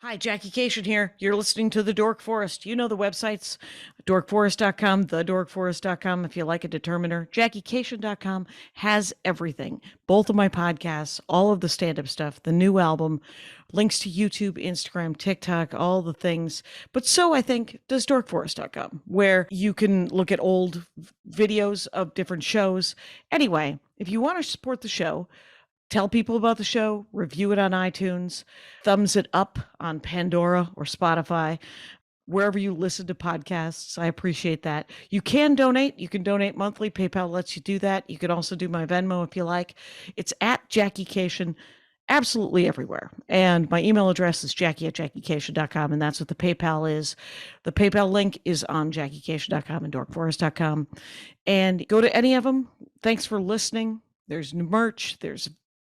Hi, Jackie Cation here. You're listening to the Dork Forest. You know the websites, dorkforest.com, thedorkforest.com if you like a determiner. JackieCation.com has everything. Both of my podcasts, all of the stand-up stuff, the new album, links to YouTube, Instagram, TikTok, all the things. But so, I think, does dorkforest.com, where you can look at old videos of different shows. Anyway, if you want to support the show, tell people about the show, review it on iTunes, thumbs it up on Pandora or Spotify, wherever you listen to podcasts. I appreciate that. You can donate. You can donate monthly. PayPal lets you do that. You can also do my Venmo if you like. It's at Jackie Cation, absolutely everywhere. And my email address is jackie@jackiecation.com, and that's what the PayPal is. The PayPal link is on jackiecation.com and dorkforest.com. And go to any of them. Thanks for listening. There's merch. There's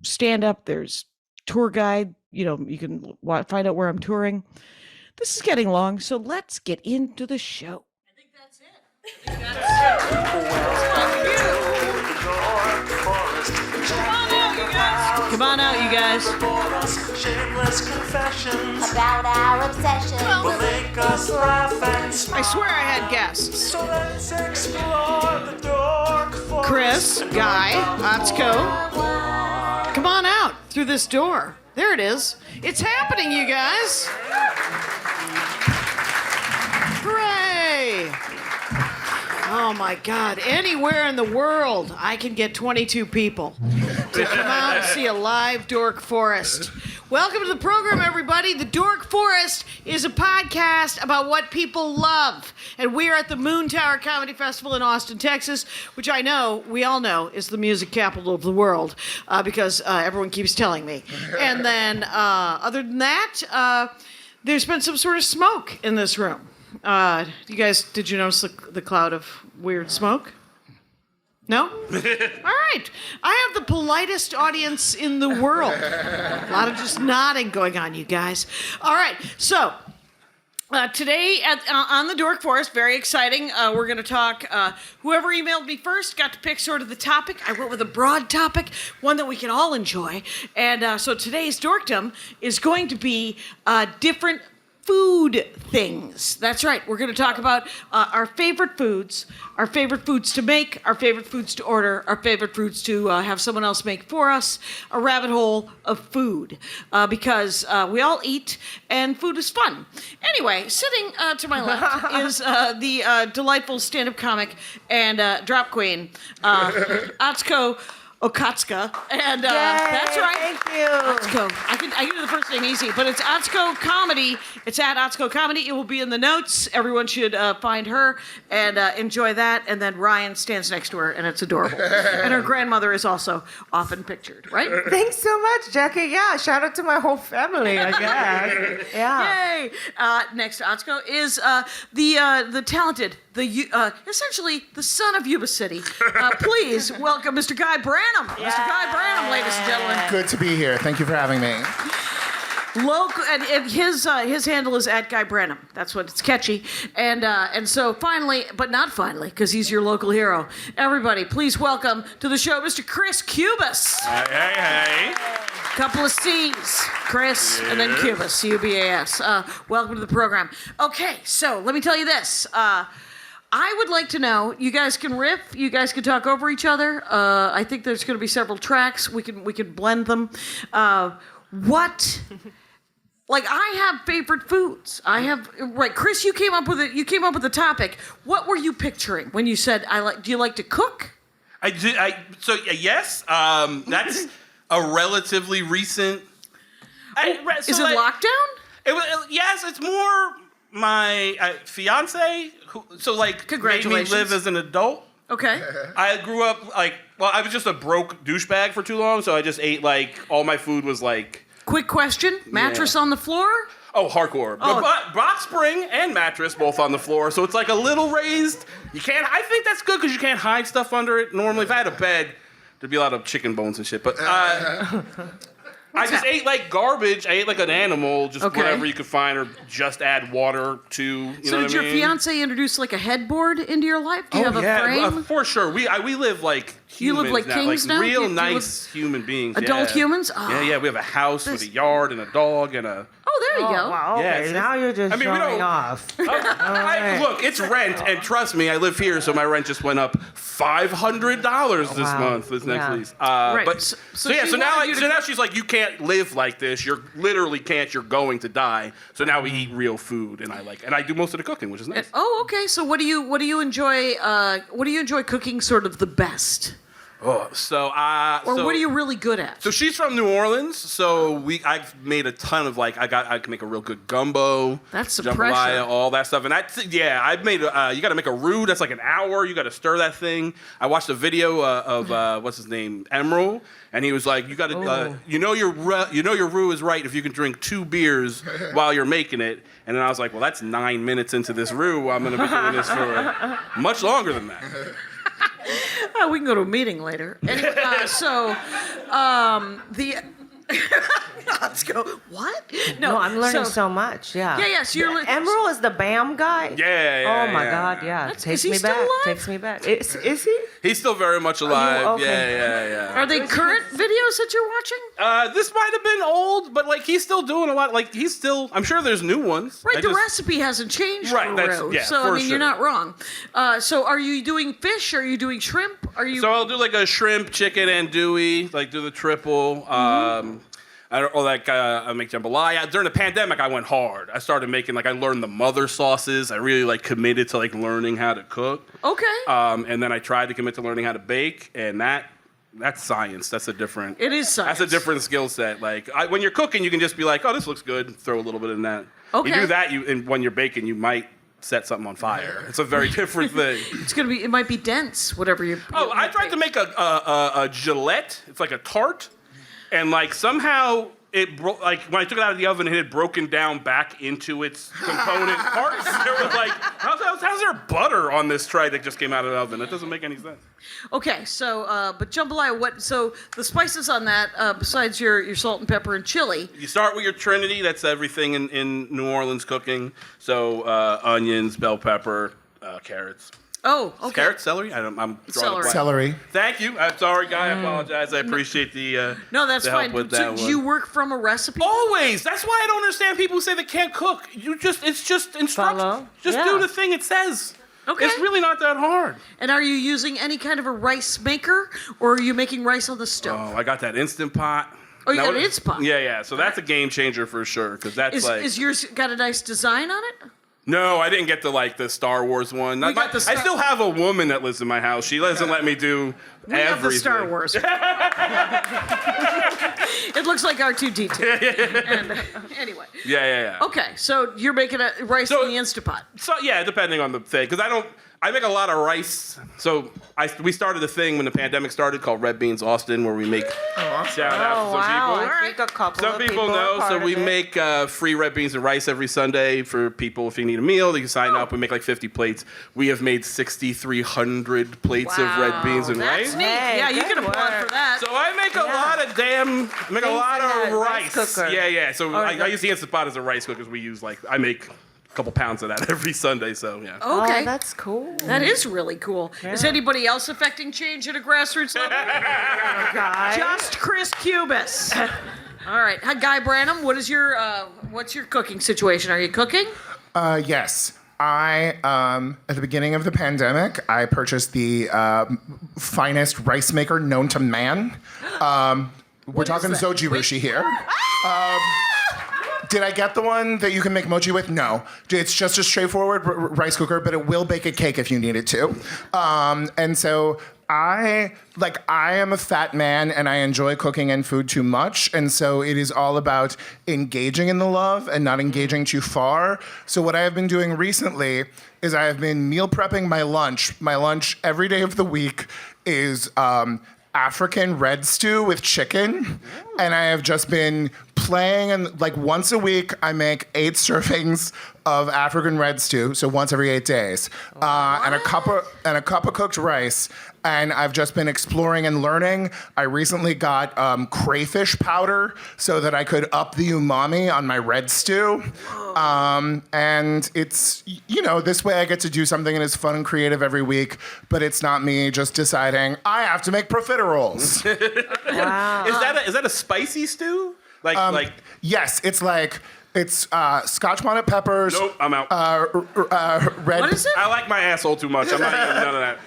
stand up, there's tour guide, you can find out where I'm touring. This is getting long, so let's get into the show. I think that's it. Come on out, you guys. Shameless confessions about our obsession. will make us laugh and smile. I swear I had guests. So let's explore the Dork Forest. Chris, Guy, Okatsuko. Come on out through this door. There it is. It's happening, you guys. Hooray! Oh my God. Anywhere in the world, I can get 22 people to come out and see a live Dork Forest. Welcome to the program, everybody. The Dork Forest is a podcast about what people love. And we are at the Moontower Comedy Festival in Austin, Texas, which I know, we all know, is the music capital of the world because everyone keeps telling me. And then, other than that, there's been some sort of smoke in this room. Did you notice the cloud of weird smoke? No? All right. I have the politest audience in the world. A lot of just nodding going on, you guys. All right. So, today on the Dork Forest, very exciting. We're going to talk, whoever emailed me first got to pick sort of the topic. I went with a broad topic, one that we can all enjoy. And so today's Dorkdom is going to be different food things. That's right. We're going to talk about our favorite foods to make, our favorite foods to order, our favorite foods to have someone else make for us, a rabbit hole of food, because we all eat and food is fun. Anyway, sitting to my left is the delightful stand-up comic and drop queen, Okatsuko. And that's right. Thank you. Okatsuko. I can do the first name easy, but it's Okatsuko Comedy. It's at Okatsuko Comedy. It will be in the notes. Everyone should find her and enjoy that. And then Ryan stands next to her, and it's adorable. And her grandmother is also often pictured, right? Thanks so much, Jackie. Yeah, shout out to my whole family, I guess. Yeah. Yay! Next to Okatsuko is the talented, essentially the son of Yuba City. Please welcome Mr. Guy Branham. Mr. Guy Branham, ladies and gentlemen. Good to be here. Thank you for having me. Local, and his handle is at Guy Branham. That's what it's catchy. And so finally, but not finally, because he's your local hero. Everybody, please welcome to the show, Mr. Chris Cubas. Hey. Couple of C's, Chris, and then Cubas, C-U-B-A-S. Welcome to the program. Okay, so let me tell you this. I would like to know, you guys can riff, you guys can talk over each other. I think there's going to be several tracks. We can blend them. I have favorite foods. Chris, you came up with it. You came up with the topic. What were you picturing when you said do you like to cook? I do. Yes. That's a relatively recent. Is it lockdown? Yes, it's more my fiance. Made me Congratulations. live as an adult. Okay. I grew up I was just a broke douchebag for too long, so I just ate all my food was Quick question: mattress on the floor? Oh, hardcore. Oh. But box spring and mattress both on the floor, so it's a little raised. You can't. I think that's good because you can't hide stuff under it. Normally, if I had a bed, there'd be a lot of chicken bones and shit. But I just ate garbage. I ate like an animal, just whatever you could find, or just add water to. You know what I mean? Did your fiance introduce like a headboard into your life? Do you have a frame? For sure. We live like humans. You live like now. kings now? Real Do you nice human beings. Adult humans? Oh. Yeah. We have a house with a yard and a dog and a. Oh, Oh, there you go. Wow, Yeah, okay, it's now you're just I mean, we showing don't- off. Look, it's rent, and trust me, I live here, so my rent just went up $500 this Wow. month, this next Yeah. lease. Right. But So so yeah, she so now wanted you to so now she's like, you can't live like this. You're literally can't. You're going to die. So now we eat real food, and I do most of the cooking, which is nice. Oh, okay. So what do you enjoy? What do you enjoy cooking sort of the best, Oh, so or what are you really good at? So she's from New Orleans, so I've made a ton of I can make a real good gumbo. That's some jambalaya, pressure. all that stuff, and I've made you got to make a roux. That's like an hour. You got to stir that thing. I watched a video of what's his name, Emerald, and he was like, you got to your roux is right if you can drink 2 beers while you're making it. And then I was like, well, that's 9 minutes into this roux. I'm gonna be doing this for much longer than that. We can go to a meeting later. Anyway, let's go. What? No, I'm learning so much. Yeah. Yeah. So you're Emerald is the BAM guy. Yeah. Oh my God. Yeah. Is Takes he me still back. alive? Takes me back. Is he? He's still very much alive. okay? Yeah. Are they current videos that you're watching? This might have been old, but he's still doing a lot. I'm sure there's new ones. Right, the recipe hasn't changed Right, for that's- roux, yeah, so for I mean sure. you're not wrong. So are you doing fish? Are you doing shrimp? Are you? So I'll do like a shrimp, chicken, andouille, do the triple. I make jambalaya. During the pandemic, I went hard. I started making I learned the mother sauces. I really committed to learning how to cook. Okay. And then I tried to commit to learning how to bake, and that's science. That's a different. It is science. That's a different skill set. When you're cooking, you can just be like, "Oh, this looks good." Throw a little bit in that. Okay. You do that, and when you're baking, you might set something on fire. It's a very different thing. It might be dense, whatever you. Oh, I tried to make a Gillette. It's like a tart, and somehow it broke. When I took it out of the oven, it had broken down back into its component parts. They were like, how's there butter on this tray that just came out of the oven? That doesn't make any sense. Okay, so but jambalaya, what? So the spices on that, besides your salt and pepper and chili. You start with your Trinity. That's everything in New Orleans cooking. So onions, bell pepper, carrots. Oh, okay. Carrots, celery? I'm drawing a Celery. blank. Celery. Thank you. I'm sorry, Guy. I apologize. I appreciate the No, that's the help fine. with So that do one. you work from a recipe? Always. That's why I don't understand people who say they can't cook. It's just instructions. Follow. Just Yeah. do the thing it says. Okay. It's really not that hard. And are you using any kind of a rice maker, or are you making rice on the stove? Oh, I got that Instant Pot. Oh, you Now, got an Instant Pot? Yeah. So that's a game changer for sure. Because that's Is yours got a nice design on it? No, I didn't get the Star Wars one. We got the I still have a woman that lives in my house. She doesn't let me do We have the everything. Star Wars. It looks like R2-D2. And, anyway. Yeah. Okay, so you're making a rice So- in the Instant Pot. So yeah, depending on the thing, because I make a lot of rice. So we started a thing when the pandemic started called Red Beans Austin, where we make shout out to some people. I think a couple Some of people are know, part so of we it. make free red beans and rice every Sunday for people. If you need a meal, they can sign up. We make 50 plates. We have made 6,300 plates of red beans and That's rice. neat. Hey, Yeah, you good can applaud work. for that. So I make a lot of that rice rice. cooker. Yeah. So Or I use the Instant Pot as a rice cooker. We use I make a couple pounds of that every Sunday. So yeah. Okay. Oh, that's cool. That is really cool. Is anybody else affecting change at a grassroots level? Guy. Just Chris Cubas. All right. Hi, Guy Branham. What's your cooking situation? Are you cooking? Yes. I, at the beginning of the pandemic, I purchased the finest rice maker known to man. We're talking that? Zojirushi here. Did I get the one that you can make mochi with? No. It's just a straightforward rice cooker, but it will bake a cake if you need it to. And so I am a fat man and I enjoy cooking and food too much. And so it is all about engaging in the love and not engaging too far. So what I have been doing recently is I have been meal prepping my lunch. My lunch every day of the week is African red stew with chicken. And I have just been playing, and once a week I make 8 servings of African red stew, so once every 8 days, and a cup of cooked rice. And I've just been exploring and learning. I recently got crayfish powder so that I could up the umami on my red stew. And it's, this way I get to do something that is fun and creative every week, but it's not me just deciding I have to make profiteroles. Wow. Is that a spicy stew? Like Yes, it's It's Scotch bonnet peppers. Nope, I'm out. Red. What is it? I like my asshole too much. I'm not eating none of that.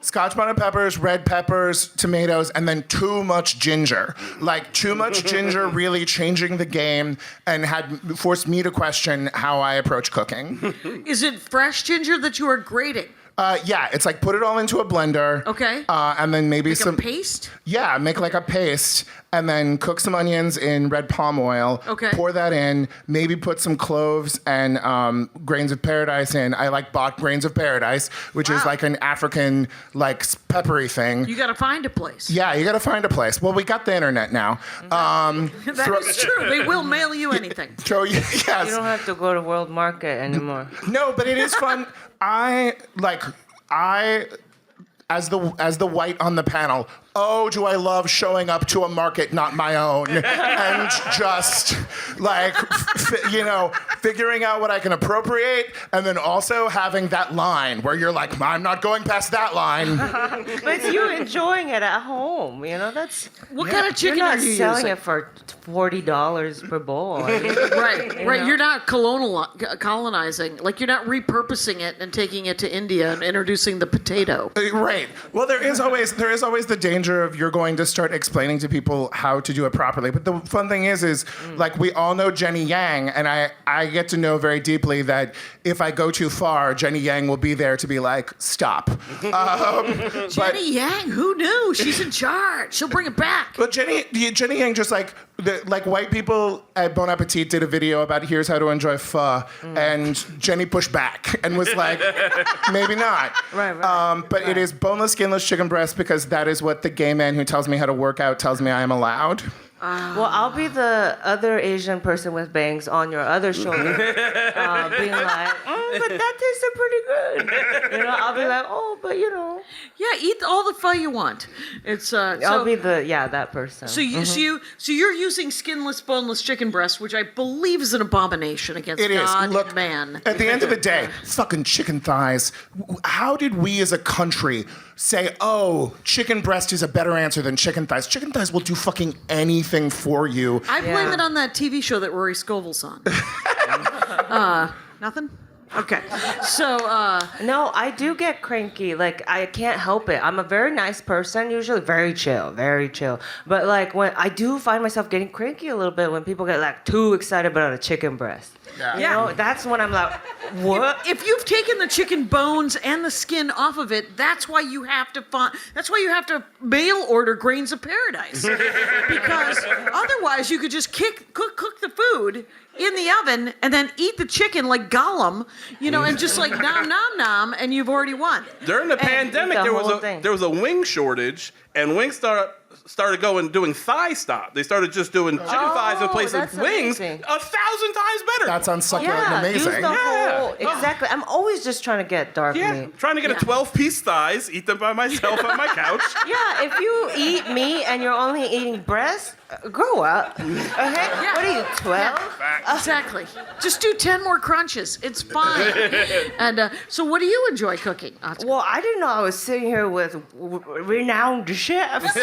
Scotch bonnet peppers, red peppers, tomatoes, and then too much ginger. Like too much ginger really changing the game and had forced me to question how I approach cooking. Is it fresh ginger that you are grating? Yeah, it's like put it all into a blender. Okay. And then maybe Like some a paste? Yeah, make like a paste and then cook some onions in red palm oil. Okay. Pour that in. Maybe put some cloves and grains of paradise in. I like bought grains of paradise, which is Wow. like an African like peppery thing. You got to find a place. Yeah, you got to find a place. Well, we got the internet now. That is true. They will mail you anything. So yes. You don't have to go to World Market anymore. No, but it is fun. As the white on the panel, oh, do I love showing up to a market not my own and just like, figuring out what I can appropriate and then also having that line where you're like, I'm not going past that line. But it's you enjoying it at home. That's What kind of chicken you're are not you selling using? it for $40 per bowl. Right. You're not colonizing. Like you're not repurposing it and taking it to India and introducing the potato. Right. Well, there is always the danger of you're going to start explaining to people how to do it properly. But the fun thing is like we all know Jenny Yang, and I get to know very deeply that if I go too far, Jenny Yang will be there to be like, stop. Jenny Yang, who knew? She's in charge. She'll bring it back. But Jenny Yang just like white people at Bon Appetit did a video about here's how to enjoy pho, and Jenny pushed back and was like, maybe not. Right. But it is boneless, skinless chicken breast because that is what the gay man who tells me how to work out tells me I am allowed. Well, I'll be the other Asian person with bangs on your other shoulder, being like, but that tasted pretty good. I'll be like, oh, but Yeah, eat all the pho you want. It's I'll be that person. So you're using skinless, boneless chicken breast, which I believe is an abomination against It is. God Look, and man. at the end of the day, fucking chicken thighs. How did we as a country say, oh, chicken breast is a better answer than chicken thighs? Chicken thighs will do fucking anything for you. I blame it on that TV show that Rory Scovel's on. Nothing? Okay. So, No, I do get cranky. Like, I can't help it. I'm a very nice person, usually very chill. But, like, when I do find myself getting cranky a little bit when people get, like, too excited about a chicken breast. Yeah. That's when I'm like, what? if you've taken the chicken bones and the skin off of it, that's why you have to mail order grains of paradise. Because otherwise you could just cook the food in the oven and then eat the chicken like Gollum, and just like nom nom nom, and you've already won. During the pandemic, the there whole thing. was a wing shortage, and Wingstop started doing thigh stop. They started just doing chicken thighs in place of that's wings. amazing. 1,000 times better. That sounds succulent and use amazing. the Yeah. whole, exactly. I'm always just trying to get dark meat. Trying to get a 12-piece thighs, eat them by myself on my couch. Yeah, if you eat meat and you're only eating breast, grow up. Okay? What are you, 12? Exactly. Just do 10 more crunches. It's fine. And so what do you enjoy cooking, Atsuko? Well, I didn't know I was sitting here with renowned chefs.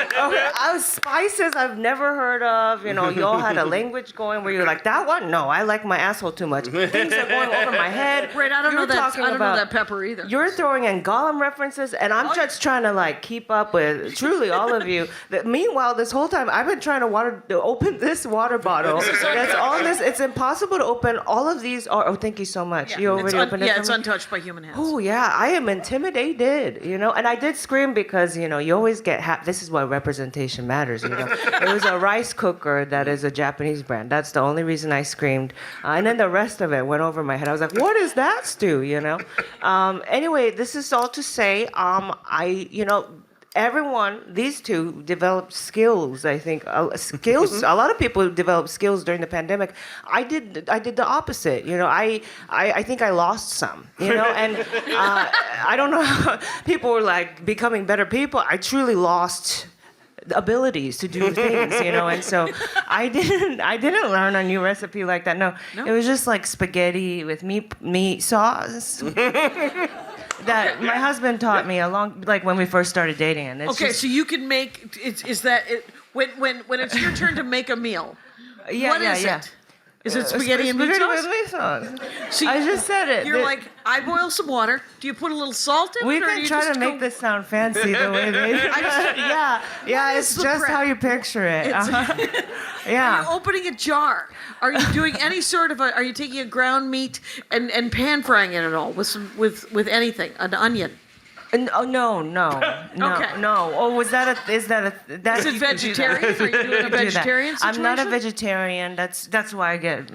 Okay, I was spices I've never heard of. You all had a language going where you're like, that one? No, I like my asshole too much. Things are going over my head. Right, I don't know You're talking know about- that pepper either. You're throwing in Gollum references, and I'm just trying to like keep up with truly all of you. Meanwhile, this whole time I've been trying to open this water bottle. That's on this. It's impossible to open all of these. Oh, thank you so much. You already opened it. Yeah, for it's me? untouched by human hands. Oh yeah, I am intimidated, and I did scream because you always get this is why representation matters, It was a rice cooker that is a Japanese brand. That's the only reason I screamed, and then the rest of it went over my head. I was like, what is that stew, Anyway, this is all to say, everyone, these two developed skills. I think skills. A lot of people developed skills during the pandemic. I did the opposite. I think I lost some. And I don't know how people were like becoming better people. I truly lost the abilities to do things, and so I didn't learn a new recipe like that. No. It was just like spaghetti with meat sauce. That my husband taught me when we first started dating. And it's Okay, so you can make. Is that it? When it's your turn to make a meal? What is it? Is it spaghetti and meat Spaghetti sauce? with meat sauce. So I just said it. You're like, I boil some water. Do you put a little salt in We it? Or do can you try just to go- make this sound fancy the way they. Yeah, What is it's the just prep? how you picture it. You're Yeah. opening a jar. Are you doing any sort of are you taking a ground meat and pan frying it at all with anything? An onion? Oh no. Okay. No. Oh, is that that's Is it vegetarian? Are you doing a vegetarian I'm not a situation? vegetarian. That's why I get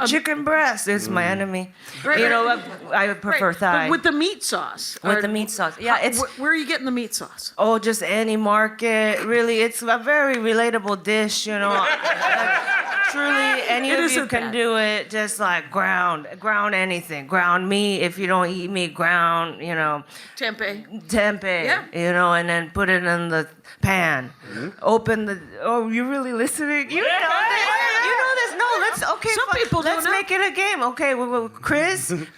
chicken breast. It's my enemy. Right, You know, right. I prefer Right, thigh but with the meat sauce. with the meat sauce. Yeah, it's Where are you getting the meat sauce? oh just any market. Really, it's a very relatable dish. You know, truly any It of you isn't can that. do it. Just like ground anything. Ground meat. If you don't eat meat, ground. Tempeh, Yeah. and then put it in the pan. Open the. Oh, you really listening? You know this. You know this. No, let's. Okay, Some fine. people don't Let's know. make it a game. Okay,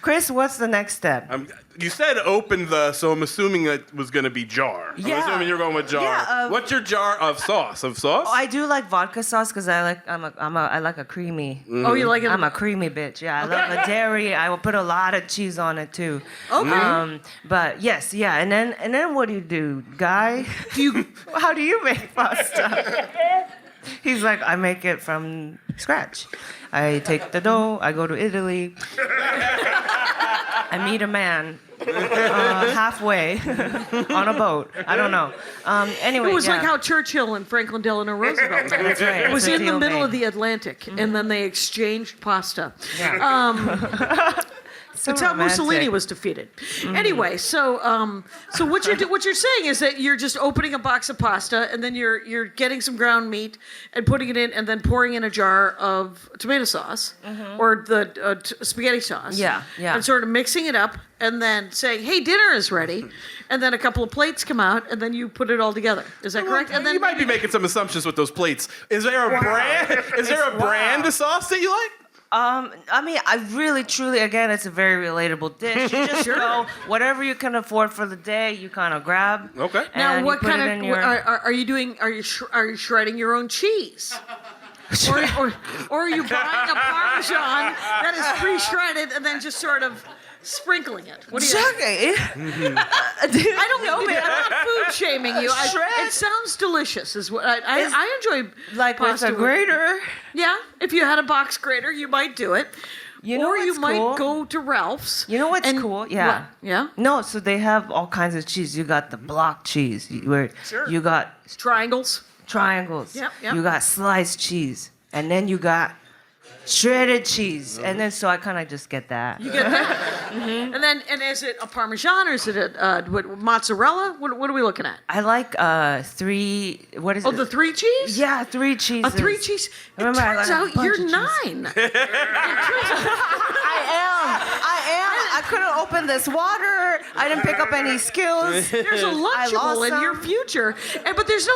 Chris, what's the next step? You said open the, so I'm assuming that was going to be jar. Yeah. I'm assuming you're going with jar. Yeah, What's your jar of sauce? I do like vodka sauce because I like a creamy. Oh, you like it? I'm a creamy bitch. Yeah, I love the dairy. I will put a lot of cheese on it too. Okay. But yes, yeah, and then what do you do, guy? How do you make pasta? He's like, I make it from scratch. I take the dough. I go to Italy. I meet a man halfway on a boat. I don't know. Anyway, It was yeah. like how Churchill and Franklin Delano Roosevelt met. That's right. It was It's a in the deal middle made. of the Atlantic, and then they exchanged pasta. Yeah. So That's how Mussolini romantic. was defeated. Anyway, so what you're saying is that you're just opening a box of pasta, and then you're getting some ground meat and putting it in, and then pouring in a jar of tomato sauce or the spaghetti sauce. Yeah. And sort of mixing it up, and then saying, "Hey, dinner is ready," and then a couple of plates come out, and then you put it all together. Is that correct? And then you might be making some assumptions with those plates. Is there a brand? Is there a brand of sauce that you like? I mean, I really, truly, again, it's a very relatable dish. You just go, whatever you can afford for the day, you kind of grab. Okay. Now, and what you put kind it of in your- are you doing? Are you shredding your own cheese? or are you buying a Parmesan that is pre-shredded and then just sort of sprinkling it? What do you? Okay. I don't know, man. I'm not food shaming you. Shred? It sounds delicious. Is what I enjoy. Like with pasta a grater. Yeah, if you had a box grater, you might do it. You know or you what's might cool? go to Ralph's. You know what's and- cool? Yeah. What? Yeah. No, so they have all kinds of cheese. You got the block cheese, where you got Triangles. triangles. Yep. You got sliced cheese, and then you got shredded cheese, and then so I kind of just get that. You get that? And is it a Parmesan or is it a mozzarella? What are we looking at? I like 3. What is Oh, it? the 3 cheese? Yeah, 3 cheeses. A 3 cheese. It Remember, I turns like a out bunch you're of cheese. 9. It turns out- I am. I couldn't open this water. I didn't pick up any skills. There's a lost Lunchable in your some. future, but there's no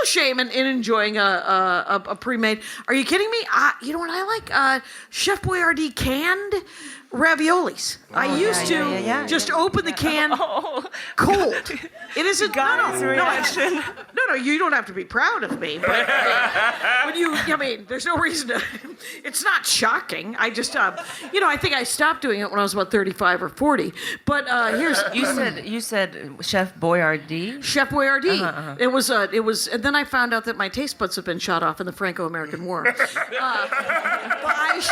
shame in enjoying a pre-made. Are you kidding me? You know what I like? Chef Boyardee canned raviolis. I used to yeah, just open the can cold. It isn't Guy's no, reaction. no, you don't have to be proud of me, but there's no reason to. It's not shocking. I just, I think I stopped doing it when I was about 35 or 40. But here's You said Chef Boyardee. Chef Boyardee. It was, and then I found out that my taste buds have been shot off in the Franco-American War by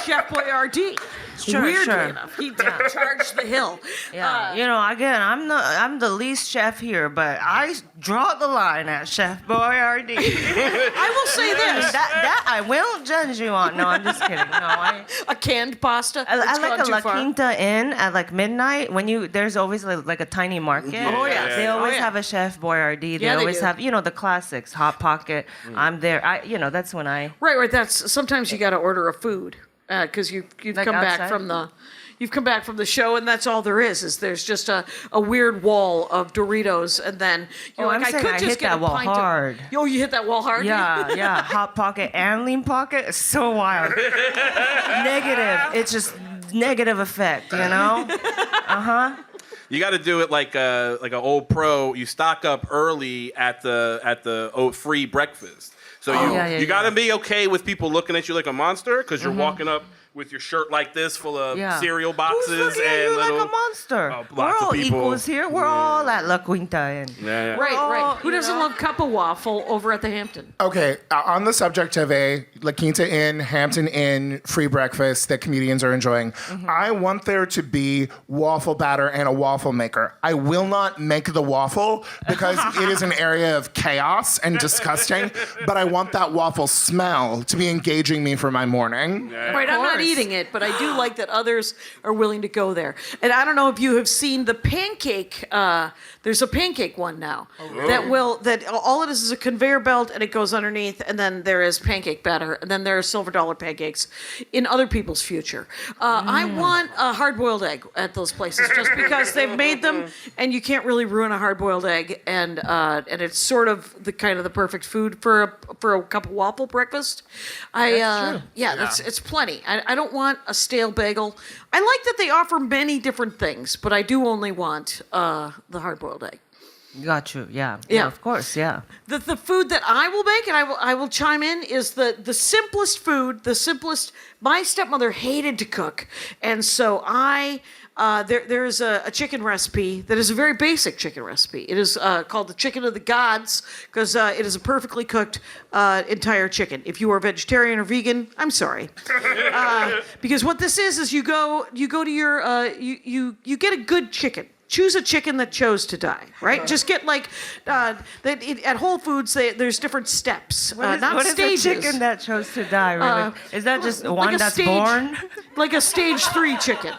Chef Boyardee. Sure, Weirdly sure. enough, he charged the hill. Yeah, again, I'm the least chef here, but I draw the line at Chef Boyardee. I will say this: that I will judge you on. No, I'm just kidding. No, a canned pasta. I that's like gone a too La far. Quinta Inn at like midnight when there's always like a tiny market. Oh, yeah. They always Oh, yeah. have a Chef Boyardee. They Yeah, they always do. have the classics, Hot Pocket. I'm there. That's when I. Right. That's sometimes you got to order a food because you've Like come back outside? from the. You've come back from the show, and that's all there is there's just a weird wall of Doritos, and then you're I'm like, I saying could I just hit get that a wall pint hard. Oh, you hit that wall hard? Yeah. Hot Pocket and Lean Pocket. It's so wild. Negative. It's just negative effect, You got to do it like an old pro. You stock up early at the free breakfast. So you got to be okay with people looking at you like a monster because you're walking up with your shirt like this full of cereal boxes. Who's looking and at you little, like a monster? We're lots of all people. equals here. We're all at La Quinta. And Right. Who doesn't love cup of waffle over at the Hampton? Okay, on the subject of a La Quinta Inn, Hampton Inn free breakfast that comedians are enjoying, I want there to be waffle batter and a waffle maker. I will not make the waffle because it is an area of chaos and disgusting, but I want that waffle smell to be engaging me for my morning. Right, I'm not eating it, but I do like that others are willing to go there. And I don't know if you have seen the pancake. There's a pancake one now that all it is a conveyor belt and it goes underneath, and then there is pancake batter, and then there are silver dollar pancakes in other people's future. I want a hard-boiled egg at those places just because they've made them, and you can't really ruin a hard-boiled egg, and it's sort of the perfect food for a cup of waffle breakfast. It's plenty. I don't want a stale bagel. I like that they offer many different things, but I do only want the hard-boiled egg. Got you. Yeah, of course. Yeah. The food that I will make, and I will chime in, is the simplest food. The simplest. My stepmother hated to cook, and so there is a chicken recipe that is a very basic chicken recipe. It is called the chicken of the gods because it is a perfectly cooked entire chicken. If you are vegetarian or vegan, I'm sorry, because what this is you go to your you get a good chicken. Choose a chicken that chose to die, right? Just get at Whole Foods. There's different steps, not stages. What is a chicken that chose to die? Really? Is that just one that's born? Like a stage 3 chicken.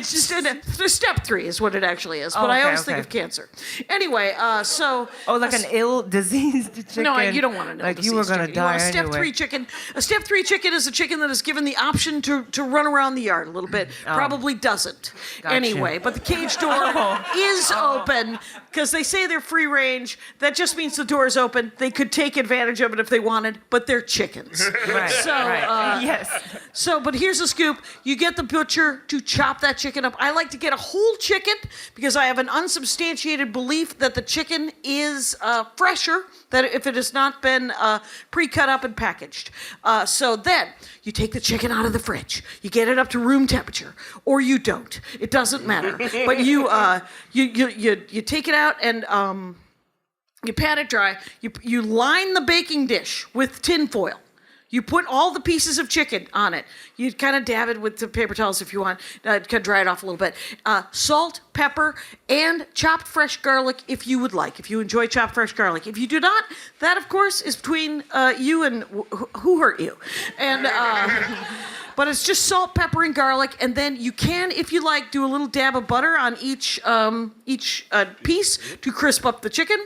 Step 3 is what it actually is, but I always think of cancer. Anyway, so... Oh, like an ill-diseased chicken? No, you don't want to know. Like you were going to die anyway. Step 3 chicken. A step 3 chicken is a chicken that is given the option to run around the yard a little bit. Probably doesn't. Gotcha. Anyway, but the cage door is open because they say they're free range. That just means the door is open. They could take advantage of it if they wanted, but they're chickens. Right. So, yes. So, but here's a scoop. You get the butcher to chop that chicken up. I like to get a whole chicken because I have an unsubstantiated belief that the chicken is fresher than if it has not been pre-cut up and packaged. So then you take the chicken out of the fridge. You get it up to room temperature, or you don't. It doesn't matter. But you take it out and you pat it dry. You line the baking dish with tin foil. You put all the pieces of chicken on it. You kind of dab it with the paper towels if you want. Kind of dry it off a little bit. Salt, pepper, and chopped fresh garlic if you would like. If you enjoy chopped fresh garlic. If you do not, that of course is between you and who hurt you. And but it's just salt, pepper, and garlic. And then you can, if you like, do a little dab of butter on each piece to crisp up the chicken.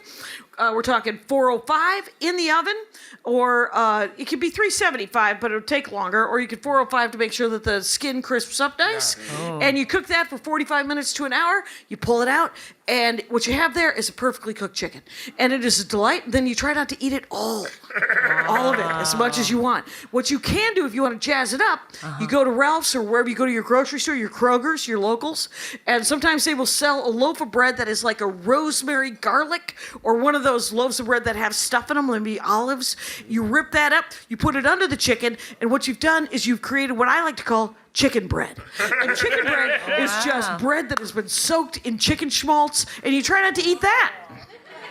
We're talking 405 in the oven, or it could be 375, but it'll take longer, or you could 405 to make sure that the skin crisps up nice. Yeah. And you cook that for 45 minutes to an hour. You pull it out, and what you have there is a perfectly cooked chicken. And it is a delight. Then you try not to eat it all of it, as much as you want. What you can do if you want to jazz it up, you go to Ralph's or wherever you go to your grocery store, your Kroger's, your locals, and sometimes they will sell a loaf of bread that is like a rosemary garlic, or one of those loaves of bread that have stuff in them, maybe olives. You rip that up, you put it under the chicken, and what you've done is you've created what I like to call chicken bread. And chicken bread is just bread that has been soaked in chicken schmaltz, and you try not to eat that.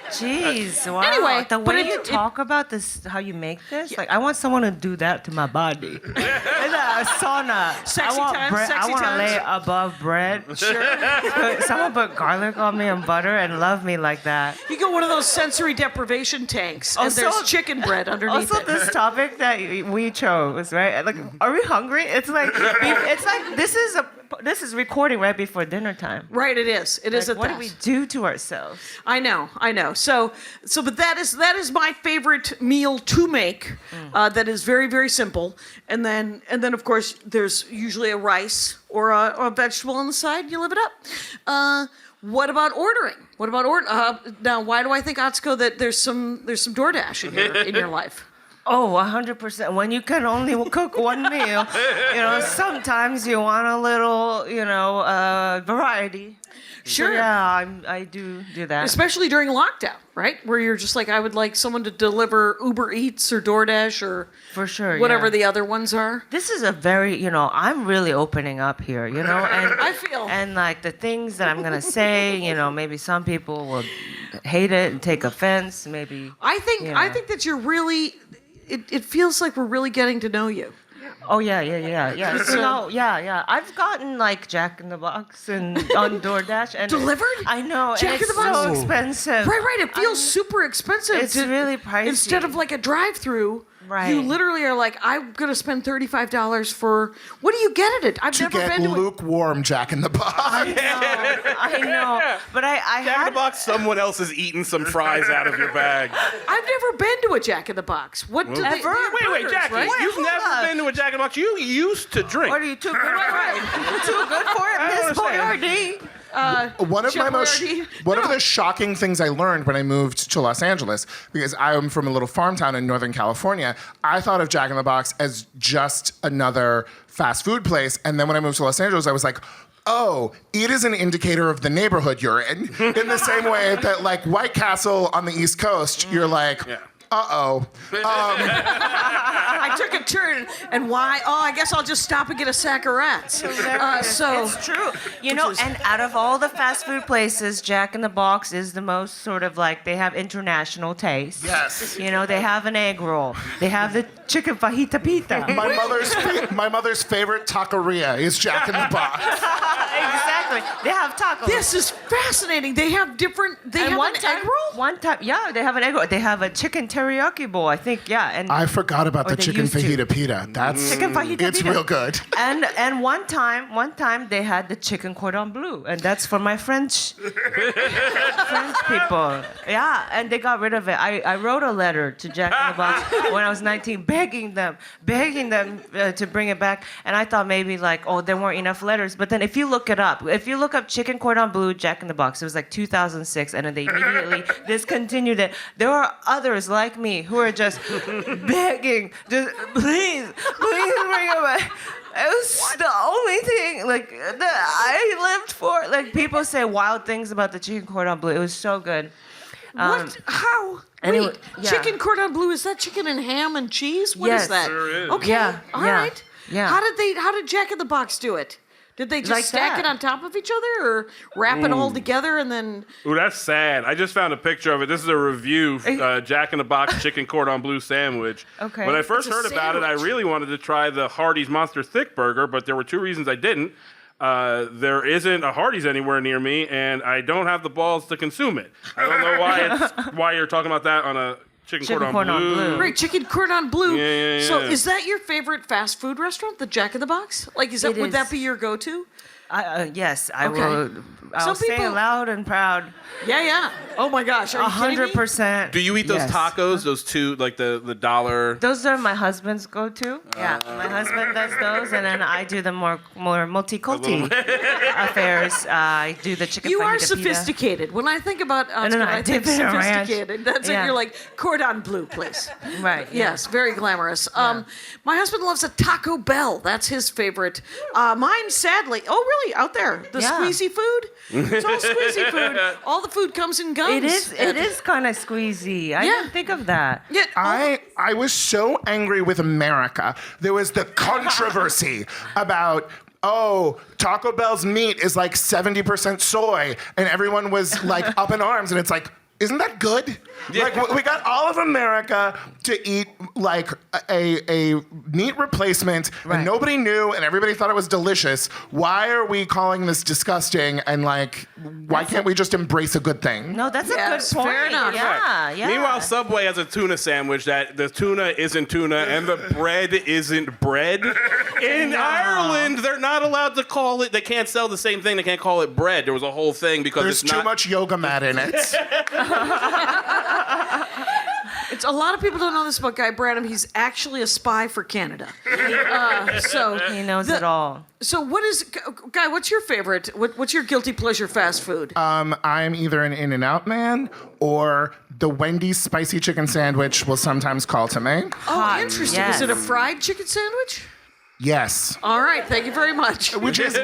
Jeez, wow. Anyway, the way you talk about this, how you make this, like I want someone to do that to my body. It's a sauna. Sexy times. I want to lay above bread. Sure. Someone put garlic on me and butter and love me like that. You go one of those sensory deprivation tanks, and there's chicken bread underneath also it. This topic that we chose, right? Like, are we hungry? It's like this is recording right before dinner time. Right, it is. It is. What do we do to ourselves? I know. So, but that is my favorite meal to make. That is very, very simple. And then, of course, there's usually a rice or a vegetable on the side. You live it up. What about ordering? Now, why do I think, Okatsuko, that there's some DoorDash in your life? Oh, 100%. When you can only cook one meal, sometimes you want a little, variety. Sure. So, yeah, I do that. Especially during lockdown, right? Where you're just like, I would like someone to deliver Uber Eats or DoorDash or For sure, whatever yeah. the other ones are. This is a very, I'm really opening up here, and I feel. and like the things that I'm gonna say, maybe some people will hate it and take offense. Maybe I think that you're really. It feels like we're really getting to know you. Oh yeah. So yeah. I've gotten like Jack in the Box and on DoorDash and Delivered? I know, Jack and in it's the Box? so expensive. Right. It feels super expensive. It's really pricey. Instead of like a drive-through, Right. you literally are like, I'm gonna spend $35 for. What do you get at it? I've To never get been to it. lukewarm Jack in the Box. I know, but I Jack in had the Box, someone else is eating some fries out of your bag. I've never been to a Jack in the Box. What do they? Ever? they have Wait, burgers, Jackie, right? you've hold never up. been to a Jack in the Box. You used to drink. What are you too good for it? Too good for it, Miss Boyardee. One of Chef my most Boyardee? one of the shocking things I learned when I moved to Los Angeles, because I am from a little farm town in Northern California, I thought of Jack in the Box as just another fast food place. And then when I moved to Los Angeles, I was like, oh, it is an indicator of the neighborhood you're in. In the same way that like White Castle on the East Coast, you're like, uh-oh. I took a turn, and why? Oh, I guess I'll just stop and get a sack of rats. So It's true. And out of all the fast food places, Jack in the Box is the most sort of like, they have international taste. Yes. They have an egg roll. They have the chicken fajita pita. My mother's favorite taqueria is Jack in the Box. Exactly. They have tacos. this is fascinating. They have different. They have one an time, egg roll. One time, yeah, they have an egg roll. They have a chicken teriyaki bowl, I think, yeah. And I forgot about Or the they chicken used to. fajita pita. That's Chicken fajita it's pita. real good. and one time they had the chicken cordon bleu, and that's for my French people. Yeah, and they got rid of it. I wrote a letter to Jack in the Box when I was 19, begging them to bring it back. And I thought maybe like, oh, there weren't enough letters. But then if you look up chicken cordon bleu Jack in the Box, it was like 2006, and then they immediately discontinued it. There are others like me who are just begging, just please bring it back. It was the only thing that I lived for. Like people say wild things about the chicken cordon bleu. It was so good. What? How? anyway, Wait, yeah. chicken cordon bleu, is that chicken and ham and cheese? What is Yes. that? Sure is. Okay. Yeah, All yeah, right. yeah. How did Jack in the Box do it? Did they just Like stack that. it on top of each other or wrap it all together and then Ooh, that's sad. I just found a picture of it. This is a review, Jack in the Box chicken cordon bleu sandwich. Okay. When I first It's a heard about it, I sandwich. really wanted to try the Hardee's Monster Thick Burger, but there were two reasons I didn't. There isn't a Hardee's anywhere near me, and I don't have the balls to consume it. I don't know why you're talking about that on a chicken cordon bleu. Right, chicken cordon bleu. Yeah. So is that your favorite fast food restaurant, the Jack in the Box? Like, It would that is. be your go-to? Yes, I Okay. will. I'll Some say people- loud and proud. Yeah. Oh my gosh, are you kidding me? 100%. Do you eat those yes. tacos? Those two, like the dollar. Those are my husband's go-to. Yeah, my husband does those, and then I do the more multi-culti affairs. I do the chicken. You are fajita pita. sophisticated. When I think about Oscar, no, I I think dip it in ranch. sophisticated. That's it. Yeah. You're like cordon bleu, please. Right. yeah. Yes, very glamorous. My husband loves a Taco Bell. That's his favorite. Mine, sadly, really out there. The Yeah. squeezy food. It's all squeezy food. All the food comes in guns. It is. It is kind of squeezy. I Yeah. didn't think of that. Yeah, I was so angry with America. There was the controversy about, oh, Taco Bell's meat is like 70% soy, and everyone was like up in arms, and it's like, isn't that good? Like we got all of America to eat like a meat replacement, Right. and nobody knew, and everybody thought it was delicious. Why are we calling this disgusting? And like, why can't we just embrace a good thing? No, that's Yes, a good point. fair enough. Yeah, yeah. Meanwhile, Subway has a tuna sandwich that the tuna isn't tuna and the bread isn't bread. In Ireland, they're not allowed to call it. They can't sell the same thing. They can't call it bread. There was a whole thing because There's it's too not. much yoga mat in it. It's a lot of people don't know this about Guy Branum. He's actually a spy for Canada. So He knows it all. So what is Guy? What's your favorite? What's your guilty pleasure fast food? I'm either an In-N-Out man or the Wendy's spicy chicken sandwich will sometimes call to me. Oh, interesting. yes. Is it a fried chicken sandwich? Yes. All right. Thank you very much. Which is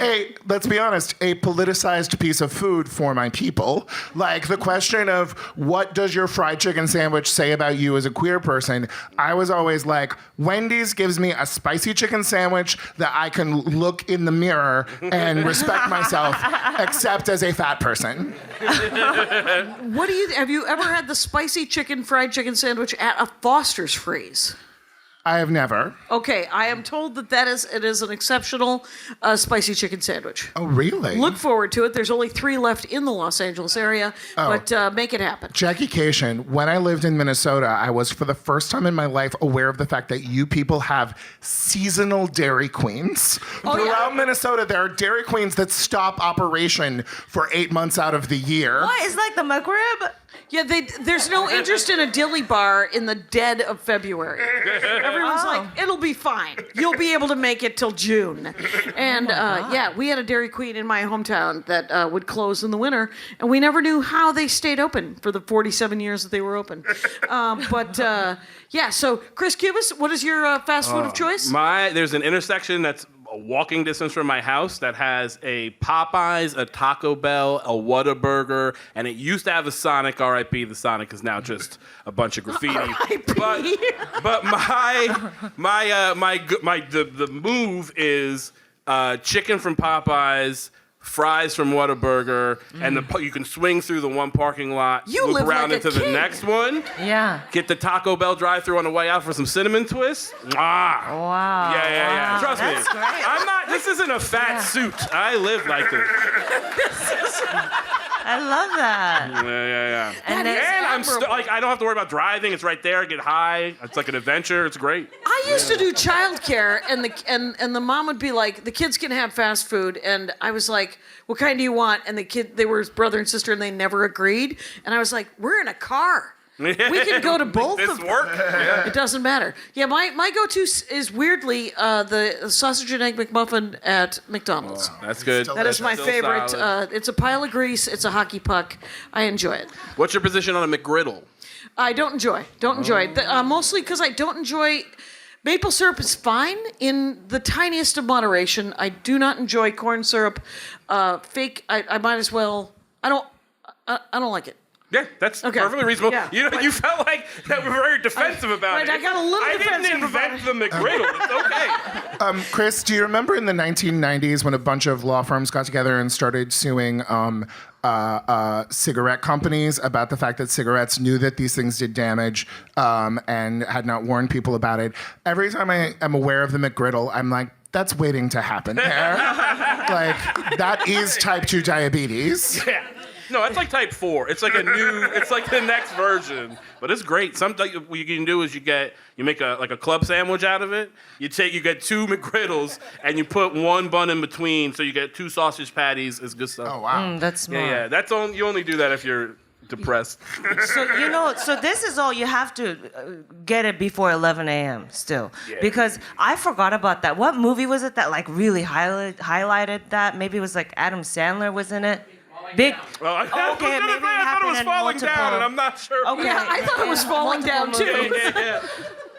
let's be honest, a politicized piece of food for my people. Like the question of what does your fried chicken sandwich say about you as a queer person? I was always like, Wendy's gives me a spicy chicken sandwich that I can look in the mirror and respect myself, except as a fat person. Have you ever had the spicy fried chicken sandwich at a Foster's Freeze? I have never. Okay, I am told that it is an exceptional spicy chicken sandwich. Oh, really? Look forward to it. There's only 3 left in the Los Angeles area, but make it happen. Jackie-cation, when I lived in Minnesota, I was for the first time in my life aware of the fact that you people have seasonal Dairy Queens. Throughout Minnesota, there are Dairy Queens that stop operation for 8 months out of the year. What? It's like the McRib? Yeah, there's no interest in a dilly bar in the dead of February. Everyone's like, it'll be fine. You'll be able to make it till June. And we had a Dairy Queen in my hometown that would close in the winter, and we never knew how they stayed open for the 47 years that they were open. So Chris Cubas, what is your fast food of choice? There's an intersection that's a walking distance from my house that has a Popeyes, a Taco Bell, a Whataburger, and it used to have a Sonic. R.I.P. The Sonic is now just a bunch of graffiti. R.I.P. But the move is chicken from Popeyes, fries from Whataburger, and you can swing through the one parking lot, look around into the next one. Yeah. Get the Taco Bell drive-thru on the way out for some cinnamon twists. Wow. Yeah. Wow. Trust That's me. great. This isn't a fat suit. I live like this. I love that. Yeah. And I'm I don't have to worry about driving. It's right there. Get high. It's like an adventure. It's great. I used to do childcare, and the mom would be like, the kids can have fast food, and I was like, what kind do you want? And they were his brother and sister, and they never agreed. And I was like, we're in a car. We can go to both of them. Work. Yeah. It doesn't matter. Yeah, my go-to is weirdly the sausage and egg McMuffin at McDonald's. That's good. That is my favorite. It's a pile of grease. It's a hockey puck. I enjoy it. What's your position on a McGriddle? I don't enjoy it. Mostly because I don't enjoy... Maple syrup is fine in the tiniest of moderation. I do not enjoy corn syrup. Fake, I might as well... I don't like it. Yeah, that's Okay. perfectly reasonable. Yeah. You felt like that we're very defensive about it. I got a little defensive didn't invent the McGriddle. It's okay. Chris, do you remember in the 1990s when a bunch of law firms got together and started suing cigarette companies about the fact that cigarettes knew that these things did damage and had not warned people about it? Every time I am aware of the McGriddle, I'm like, that's waiting to happen there. Like, that is type 2 diabetes. Yeah. No, it's like type 4. It's like it's like the next version. But it's great. Something what you can do is you make a club sandwich out of it. You get 2 McGriddles and you put 1 bun in between, so you get 2 sausage patties. It's good stuff. Oh, wow. That's smart. Yeah. You only do that if you're depressed. So this is all you have to get it before 11 a.m. still. Yeah. Because I forgot about that. What movie was it that like really highlighted that? Maybe it was like Adam Sandler was in it. Big. Well, I thought it was falling down, and I'm not sure. Okay. Yeah, I thought it was falling down too. Yeah.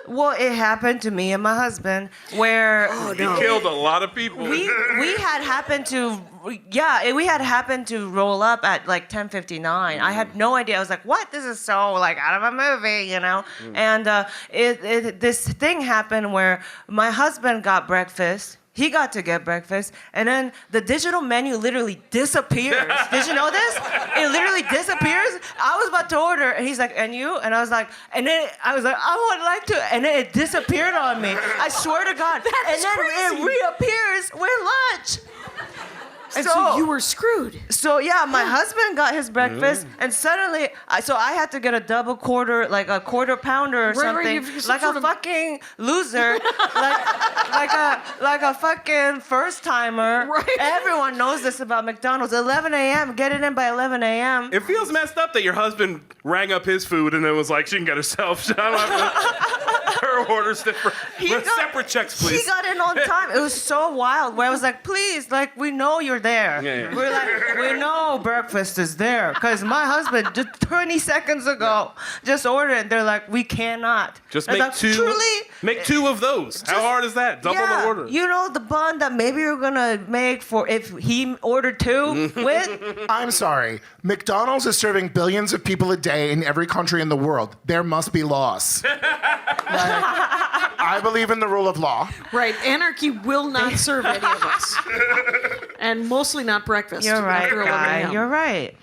Well, it happened to me and my husband, where He killed a lot of people. we had happened to roll up at like 10:59. I had no idea. I was like, "What? This is so like out of a movie," you know. And this thing happened where my husband got breakfast. He got to get breakfast, and then the digital menu literally disappears. Did you know this? It literally disappears. I was about to order, and he's like, "And you?" And I was like, I would like to, and then it disappeared on me. I swear to God. And then it reappears with lunch. And so you were screwed. So yeah, my husband got his breakfast, and suddenly, I had to get a double quarter, like a quarter pounder or something, like a fucking loser, like a fucking first timer. Right. Everyone knows this about McDonald's. 11 a.m. Get it in by 11 a.m. It feels messed up that your husband rang up his food and then was like, she can get herself. I don't have to, her orders different. Separate checks, please. He got in on time. It was so wild. Where I was like, please, like we know you're there. Yeah. We're like, we know breakfast is there because my husband just 20 seconds ago just ordered it. They're like, we cannot. Just And make like, two. Truly, Make two of those. How hard is that? Double the order. You know the bun that maybe you're gonna make for if he ordered two with. I'm sorry. McDonald's is serving billions of people a day in every country in the world. There must be laws. I believe in the rule of law. Right. Anarchy will not serve any of us. And mostly not breakfast. You're right, after 11 guy. a.m. You're right.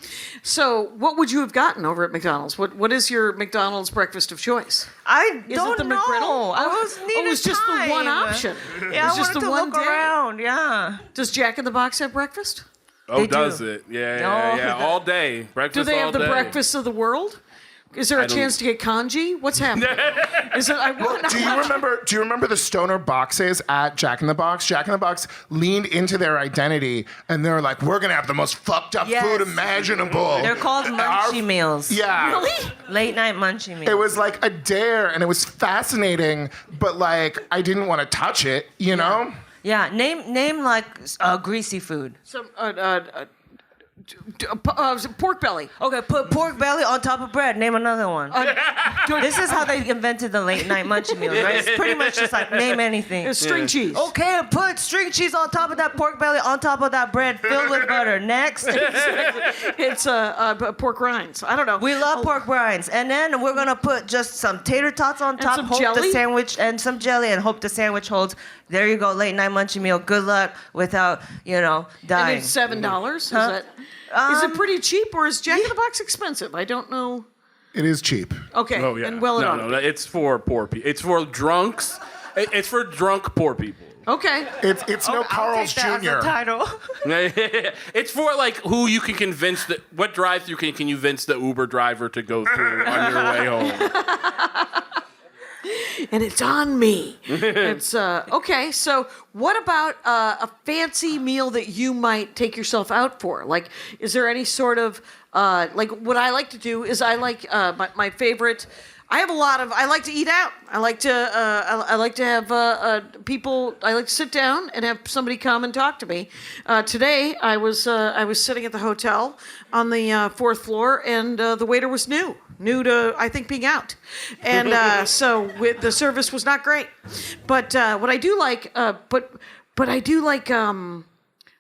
So, what would you have gotten over at McDonald's? What is your McDonald's breakfast of choice? I Is don't it the know. McGriddle? I was needed it was just the one time. option. Yeah, was I just wanted the to one look day. around. Yeah. Does Jack in the Box have breakfast? Oh, They does do. it? Yeah, No. yeah. All day. Breakfast Do they all have the day. breakfast of the world? Is there a I don't- chance to get kanji? What's happening? Is it? I want. Do you remember the stoner boxes at Jack in the Box? Jack in the Box leaned into their identity and they're like, we're gonna have the most fucked up Yes. food imaginable. They're called munchie meals. Yeah. Really? Late night munchie meals. It was like a dare and it was fascinating, but like I didn't want to touch it, you know? Yeah. Name like greasy food. Some pork belly. Okay, put pork belly on top of bread. Name another one. This is how they invented the late night munchie meal, right? It's pretty much just like name anything. String cheese. Okay, put string cheese on top of that pork belly, on top of that bread filled with butter. Next. It's pork rinds. I don't know. We love pork rinds. And then we're going to put just some tater tots on top. some Hope jelly? the sandwich, and some jelly, and hope the sandwich holds. There you go, late night munchie meal. Good luck without, And dying. it's $7. Is it pretty cheap, or is Jack in the Box expensive? I don't know. It is cheap. Okay. Oh, yeah. And well, no, it's for poor people. It's for drunks. It's for drunk poor people. Okay. It's no I'll Carl's take that as a Jr. title. It's for like who you can convince what drive-through can you convince the Uber driver to go through on your way home. And it's on me. It's okay. So, what about a fancy meal that you might take yourself out for? Like, is there any sort of like what I like to do is I like my favorite. I have a lot of. I like to eat out. I like to. I like to have people. I like to sit down and have somebody come and talk to me. Today, I was sitting at the hotel on the fourth floor, and the waiter was new to I think being out, and so the service was not great. But what I do like, but I do like. I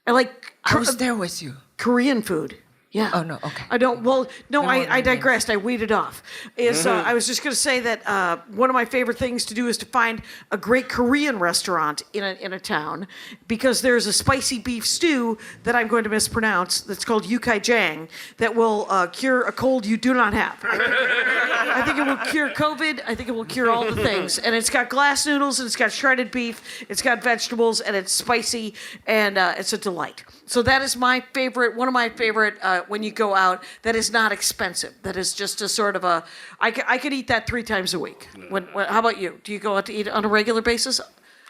like. I was there with you. Korean food. Yeah. Oh, no, okay. I don't. Well, no, No, I no, digressed. I weeded off. I was just going to say that one of my favorite things to do is to find a great Korean restaurant in a town, because there's a spicy beef stew that I'm going to mispronounce that's called Yukaijang that will cure a cold you do not have. I think it will cure COVID. I think it will cure all the things. And it's got glass noodles, and it's got shredded beef, it's got vegetables, and it's spicy, and it's a delight. So that is my favorite, one of my favorite when you go out that is not expensive. That is just a sort of a, I could eat that 3 times a week. How about you? Do you go out to eat on a regular basis?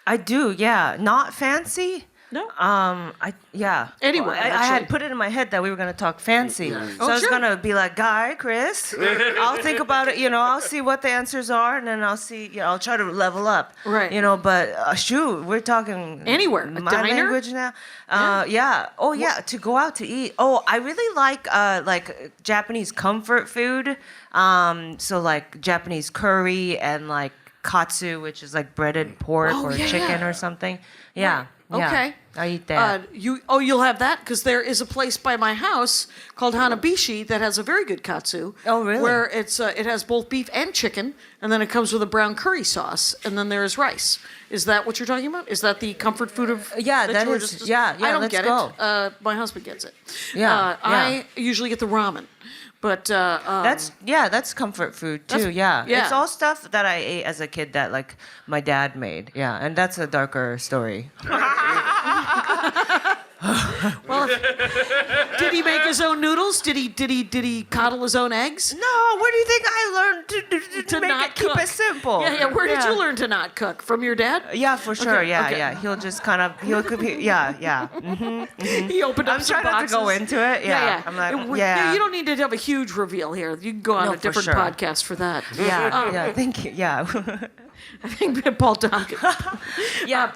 I do, yeah. Not fancy. No. Anyway, I actually. had put it in my head that we were gonna talk fancy, so Oh, I was sure. gonna be like, "Guy, Chris, I'll think about it. I'll see what the answers are, and then I'll see. I'll try to level up. Right. But shoot, we're talking Anywhere. A my diner? language now. Yeah. Oh yeah, to go out to eat. Oh, I really like Japanese comfort food. So like Japanese curry and like katsu, which is like breaded pork Oh, or yeah. chicken or something. Yeah. Yeah. Okay. I eat that. You'll have that because there is a place by my house called Hanabishi that has a very good katsu. Oh, really? Where it has both beef and chicken, and then it comes with a brown curry sauce, and then there is rice. Is that what you're talking about? Is that the comfort food of? Yeah, that you were is- yeah, I don't let's get go. it. My husband gets it. Yeah, I usually get the ramen, but That's comfort food too. yeah. It's all stuff that I ate as a kid that like my dad made. Yeah, and that's a darker story. well, himself? Did he make his own noodles? Did he coddle his own eggs? No, where do you think I learned to make not it, keep cook. it simple? Yeah. Where did you learn to not cook? From your dad? Yeah, for sure. Okay, Yeah, okay. yeah. He'll just kind of, yeah. He opened up I'm some trying not to go boxes. into it. Yeah. I'm like, yeah. You don't need to have a huge reveal here. You can go on No, a for different sure. podcast for that. Yeah, yeah. Thank you. Yeah. I think Paul Tompkins. Yeah.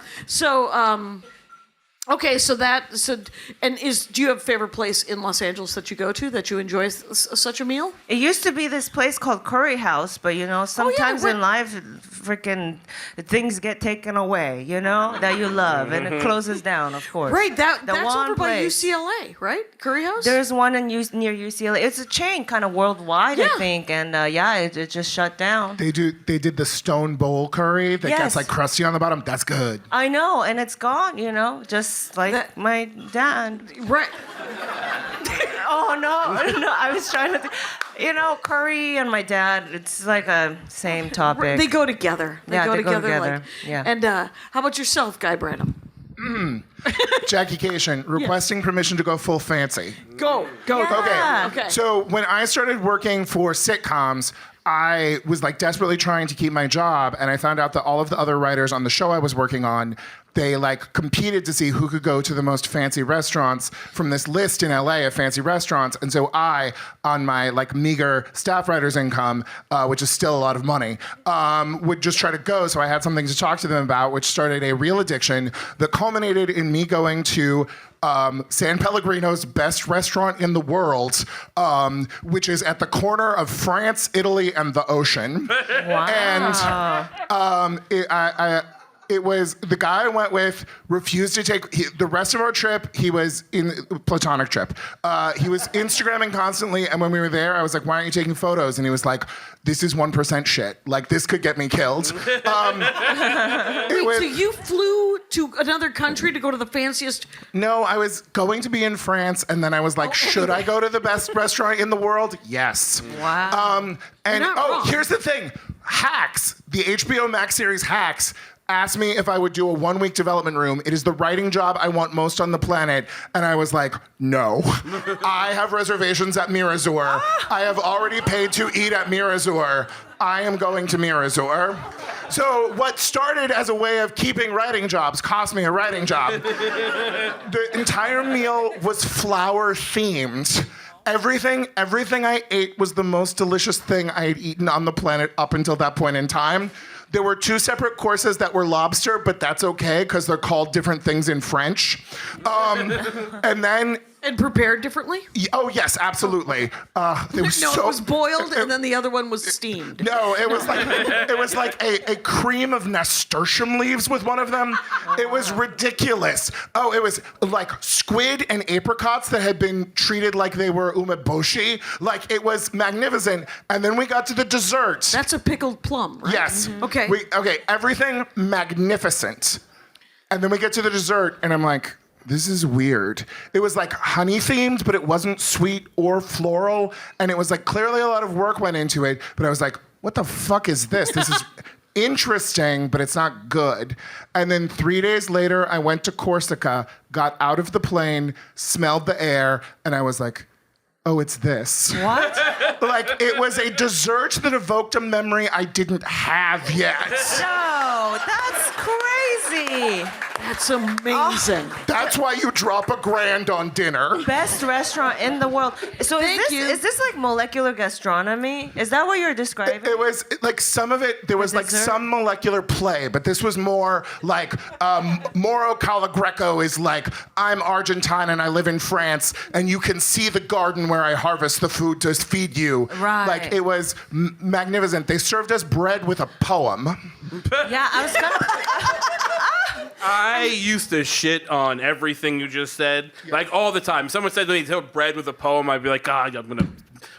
Okay, do you have a favorite place in Los Angeles that you go to that you enjoy such a meal? It used to be this place called Curry House, but sometimes right. in life, freaking things get taken away, that you love, and it closes down, of course. Right, that's one over by place. UCLA, right? Curry House? There's one near UCLA. It's a chain, kind of worldwide, Yeah. I think, and it just shut down. They did the stone bowl curry that Yes. gets like crusty on the bottom. That's good. I know, and it's gone, just like That- my dad. Right. Oh no, I was trying to think. Curry and my dad, it's like a same topic. They go together. Yeah, they go together. Like, Yeah. And how about yourself, Guy Branum? Jackie Cation, requesting permission to go full fancy. Go. Yeah. Okay. So when I started working for sitcoms, I was like desperately trying to keep my job, and I found out that all of the other writers on the show I was working on, they like competed to see who could go to the most fancy restaurants from this list in LA of fancy restaurants. And so I, on my like meager staff writer's income, which is still a lot of money, would just try to go. So I had something to talk to them about, which started a real addiction that culminated in me going to San Pellegrino's best restaurant in the world, which is at the corner of France, Italy, and the ocean. Wow. And it was the guy I went with refused to take the rest of our trip. He was in platonic trip. He was Instagramming constantly, and when we were there, I was like, "Why aren't you taking photos?" And he was like, "This is 1% shit. Like this could get me killed." So you flew to another country to go to the fanciest? No, I was going to be in France, and then I was like, "Should I go to the best restaurant in the world?" Yes. Wow. And You're not wrong. here's the thing: Hacks, the HBO Max series Hacks, asked me if I would do a 1-week development room. It is the writing job I want most on the planet. And I was like, no. I have reservations at Mirazur. I have already paid to eat at Mirazur. I am going to Mirazur. So what started as a way of keeping writing jobs cost me a writing job. The entire meal was flower themed. Everything I ate was the most delicious thing I had eaten on the planet up until that point in time. There were 2 separate courses that were lobster, but that's okay because they're called different things in French. And then And prepared differently? Oh yes, absolutely. It was No, it was boiled, and then the other one was steamed. No, it was like a cream of nasturtium leaves with one of them. It was ridiculous. Oh, it was like squid and apricots that had been treated like they were umeboshi. Like it was magnificent. And then we got to the dessert. That's a pickled plum, right? Yes. Okay. Okay, everything magnificent. And then we get to the dessert, and I'm like, this is weird. It was like honey themed, but it wasn't sweet or floral. And it was like clearly a lot of work went into it. But I was like, what the fuck is this? This is interesting, but it's not good. And then 3 days later, I went to Corsica, got out of the plane, smelled the air, and I was like, oh, it's this. What? Like, it was a dessert that evoked a memory I didn't have yet. No, that's crazy. That's amazing. That's why you drop $1,000 on dinner. Best restaurant in the world. So Thank you. is this like molecular gastronomy? Is that what you're describing? It was like some of it, there was like dessert? some molecular play, but this was more like Moro Calagreco is like, I'm Argentine and I live in France, and you can see the garden where I harvest the food to feed you. Right. Like it was magnificent. They served us bread with a poem. Yeah, I was gonna. I used to shit on everything you just said, like all the time. Someone said to me, "Tell bread with a poem," I'd be like, God, I'm gonna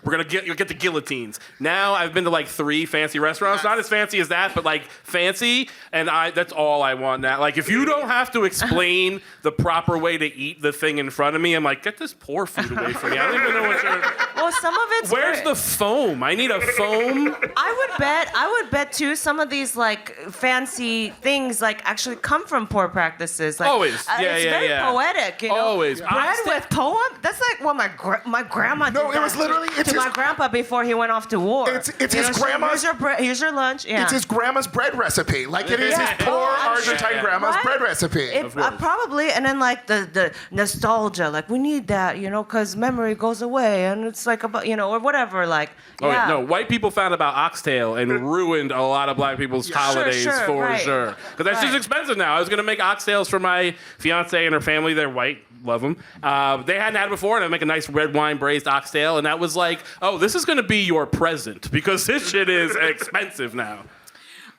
You'll get the guillotines. Now I've been to like 3 fancy restaurants, not as fancy as that, but like fancy, and that's all I want now. Like if you don't have to explain the proper way to eat the thing in front of me, I'm like, get this poor food away from me. I don't even know what you're. Well, some of it's Where's the foam? I need a foam. I would bet too some of these like fancy things like actually come from poor practices. Like, Always. It's very poetic, you know. Always. Bread with poem? That's like what my grandma did. No, it was literally to my grandpa before he went off to war. It's his grandma's. Here's your lunch. Yeah. It's his grandma's bread recipe. Like it is his poor Argentine grandma's bread recipe. Probably, and then like the nostalgia, like we need that, you know, because memory goes away, and it's like about, you know, or whatever, like. Yeah. No, white people found about oxtail and ruined a lot of black people's holidays for sure. Because that's just expensive now. I was gonna make oxtails for my fiance and her family. They're white, love them. They hadn't had it before, and I make a nice red wine braised oxtail, and that was like, oh, this is gonna be your present because this shit is expensive now.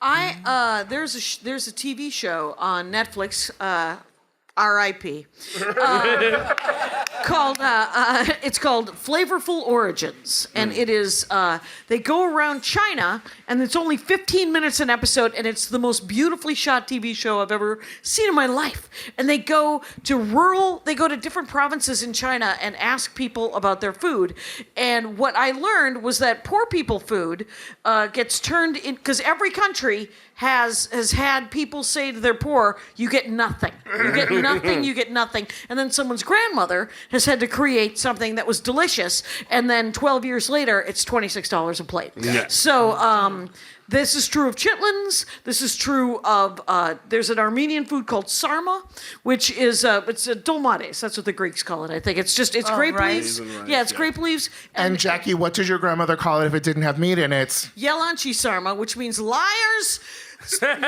There's a TV show on Netflix, R.I.P. It's called Flavorful Origins, and it is they go around China, and it's only 15 minutes an episode, and it's the most beautifully shot TV show I've ever seen in my life. And they go to different provinces in China and ask people about their food. And what I learned was that poor people food gets turned in, because every country has had people say to their poor, you get nothing. You get nothing, you get nothing. And then someone's grandmother has had to create something that was delicious, and then 12 years later, it's $26 a plate. Yeah. So this is true of chitlins. This is true of, there's an Armenian food called sarma, which is, it's a dolmades. That's what the Greeks call it, I think. It's grape rice. leaves. Yeah, it's grape leaves. And Jackie, what did your grandmother call it if it didn't have meat in it? Yalanchi sarma, which means liars. What?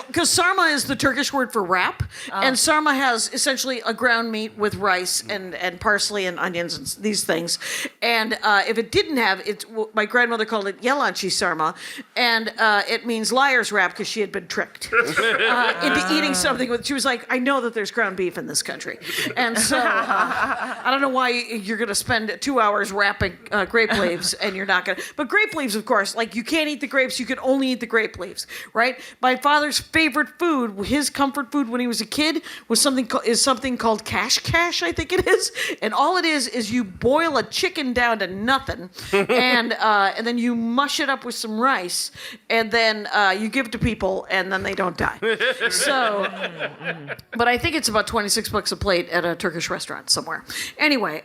Because sarma is the Turkish word for wrap, and sarma has essentially a ground meat with rice and parsley and onions and these things. And if it didn't have it, my grandmother called it yalanchi sarma, and it means liar's wrap because she had been tricked into eating something with. She was like, I know that there's ground beef in this country, and so I don't know why you're going to spend 2 hours wrapping grape leaves, and you're not going to. But grape leaves, of course, like. You can't eat the grapes. You can only eat the grape leaves, right? My father's favorite food, his comfort food when he was a kid, was something called cash, I think it is. And all it is you boil a chicken down to nothing, and then you mush it up with some rice, and then you give it to people, and then they don't die. So, but I think it's about $26 a plate at a Turkish restaurant somewhere. Anyway,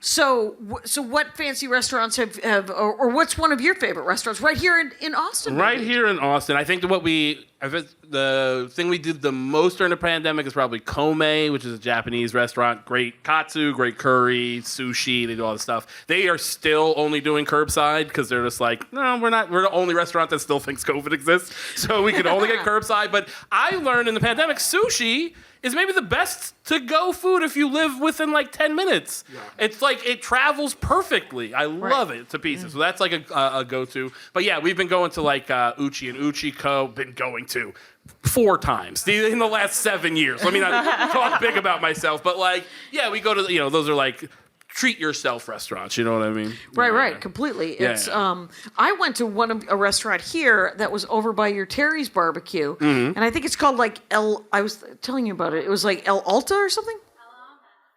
so what fancy restaurants have or what's one of your favorite restaurants? Right here in Austin. Right here in Austin. I think the thing we did the most during the pandemic is probably Kome, which is a Japanese restaurant. Great katsu, great curry, sushi. They do all this stuff. They are still only doing curbside because they're just like, no, we're not. We're the only restaurant that still thinks COVID exists. So we can only get curbside. But I learned in the pandemic, sushi is maybe the best to-go food if you live within like 10 minutes. Yeah. It's like, it travels perfectly. I love it to pieces. So that's like a go-to. But yeah, we've been going to like Uchi and Uchiko, been going to 4 times in the last 7 years. Let me not talk big about myself, but like, yeah, we go to, those are like, treat yourself restaurants, you know what I mean? Right, completely. Yeah. It's I went to a restaurant here that was over by your Terry's barbecue, and I think it's called like I was telling you about it. It was like El Alta or something.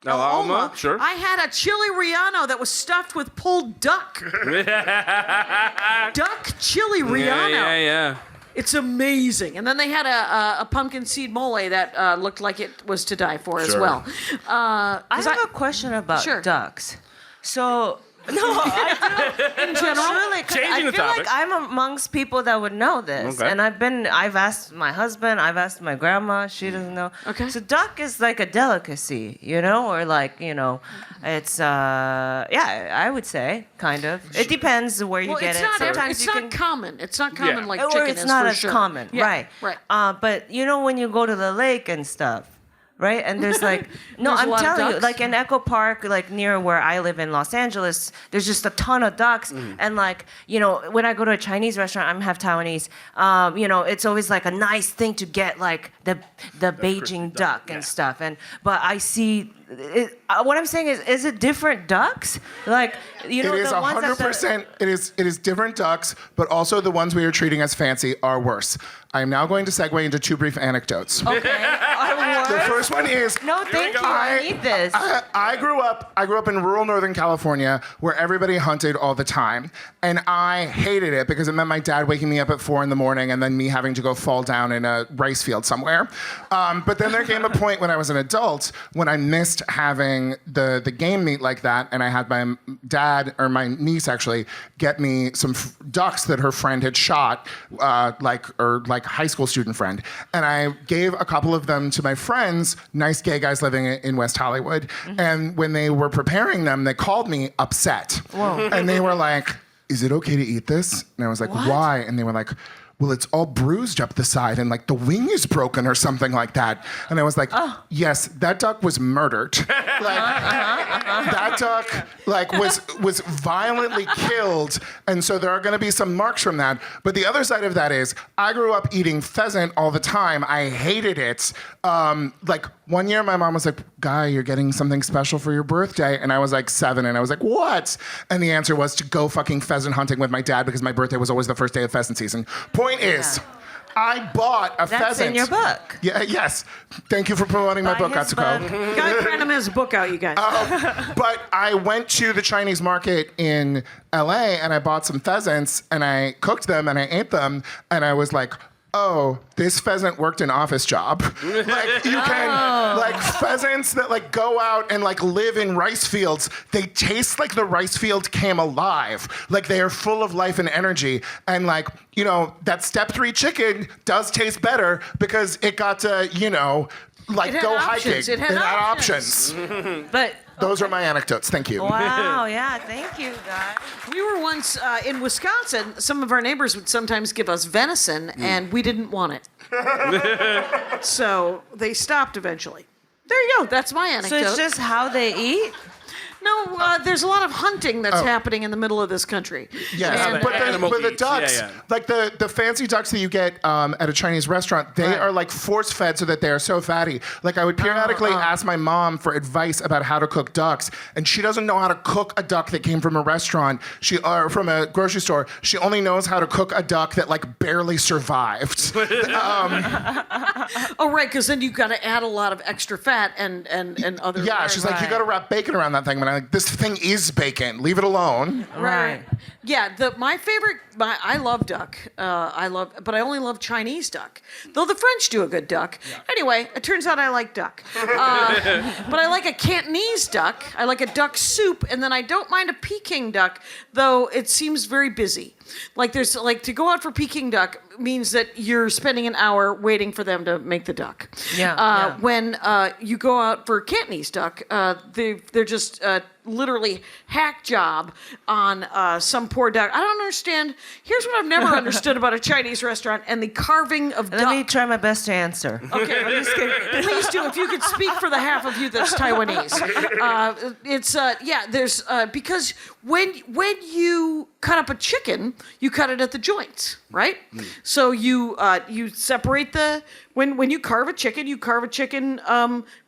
El Alma, sure. I had a chili relleno that was stuffed with pulled duck. Duck chili relleno. Yeah. It's amazing. And then they had a pumpkin seed mole that looked like it was to die for as well. I have a question about ducks. So, no, I do. In general, I feel like I'm amongst people that would know this. Okay. And I've asked my husband, I've asked my grandma, she doesn't know. Okay. So duck is like a delicacy, or like, it's, I would say, kind of. It depends where you get it. Sometimes it's not common. It's not common like chicken is, it's not for as sure. common, right. But, when you go to the lake and stuff, right? And there's like, no, I'm telling you, like in Echo Park, like near where I live in Los Angeles, there's just a ton of ducks. And like, when I go to a Chinese restaurant, I'm half Taiwanese, it's always like a nice thing to get like the Beijing duck and stuff. But I see what I'm saying is it different ducks? Like, you know, It is the ones that 100%. It is different ducks, but also the ones we are treating as fancy are worse. I am now going to segue into 2 brief anecdotes. Okay. The first one is No, thank you. I need this. I grew up in rural Northern California where everybody hunted all the time, and I hated it because it meant my dad waking me up at 4 a.m. and then me having to go fall down in a rice field somewhere. But then there came a point when I was an adult when I missed having the game meat like that, and I had my dad or my niece actually get me some ducks that her friend had shot, like high school student friend, and I gave a couple of them to my friends, nice gay guys living in West Hollywood. And when they were preparing them, they called me upset. Whoa. And they were like, "Is it okay to eat this?" And I was like, "Why?" And they were like, "Well, it's all bruised up the side and like the wing is broken or something like that." And I was like, "Yes, that duck was murdered. That duck like was violently killed, and so there are going to be some marks from that." But the other side of that is, I grew up eating pheasant all the time. I hated it. Like one year, my mom was like, "Guy, you're getting something special for your birthday," and I was like 7, and I was like, "What?" And the answer was to go fucking pheasant hunting with my dad because my birthday was always the first day of pheasant season. Point is, I bought a pheasant. That's in your book. Yeah, yes. Thank you for promoting my Buy book, his Okatsuko. book. Guy Branum has a book out, you guys. But I went to the Chinese market in LA and I bought some pheasants and I cooked them and I ate them and I was like, "Oh, this pheasant worked an office job." Like you can, like pheasants that like go out and like live in rice fields, they taste like the rice field came alive. Like they are full of life and energy. And like, you know, that step 3 chicken does taste better because it got to, you know, like It had go options. hiking. It had options. But Those are my anecdotes. Thank you. wow, yeah, thank you, guys. We were once in Wisconsin. Some of our neighbors would sometimes give us venison, and we didn't want it. So they stopped eventually. There you go. That's my So anecdote. it's just how they eat? No, there's a lot of hunting that's happening in the middle of this country. Yes, And- but animal the eats. ducks, Yeah, yeah. like the fancy ducks that you get at a Chinese restaurant, they are like force fed so that they are so fatty. Like I would periodically ask my mom for advice about how to cook ducks, and she doesn't know how to cook a duck that came from a restaurant. Or from a grocery store. She only knows how to cook a duck that like barely survived. Oh, right, because then you've got to add a lot of extra fat and other. Yeah, she's like, "You got to wrap bacon around that thing." And I'm like, "This thing is bacon. Leave it alone." Right. Yeah, my favorite. I love duck. But I only love Chinese duck. Though the French do a good duck. Anyway, it turns out I like duck. But I like a Cantonese duck. I like a duck soup, and then I don't mind a Peking duck, though it seems very busy. Like there's like to go out for Peking duck means that you're spending an hour waiting for them to make the duck. Yeah. When you go out for Cantonese duck, they're just literally hack job on some poor duck. I don't understand. Here's what I've never understood about a Chinese restaurant and the carving of duck. Let me try my best to answer. Okay, please do. If you could speak for the half of you that's Taiwanese, there's because when you cut up a chicken, you cut it at the joints, right? So you separate when you carve a chicken,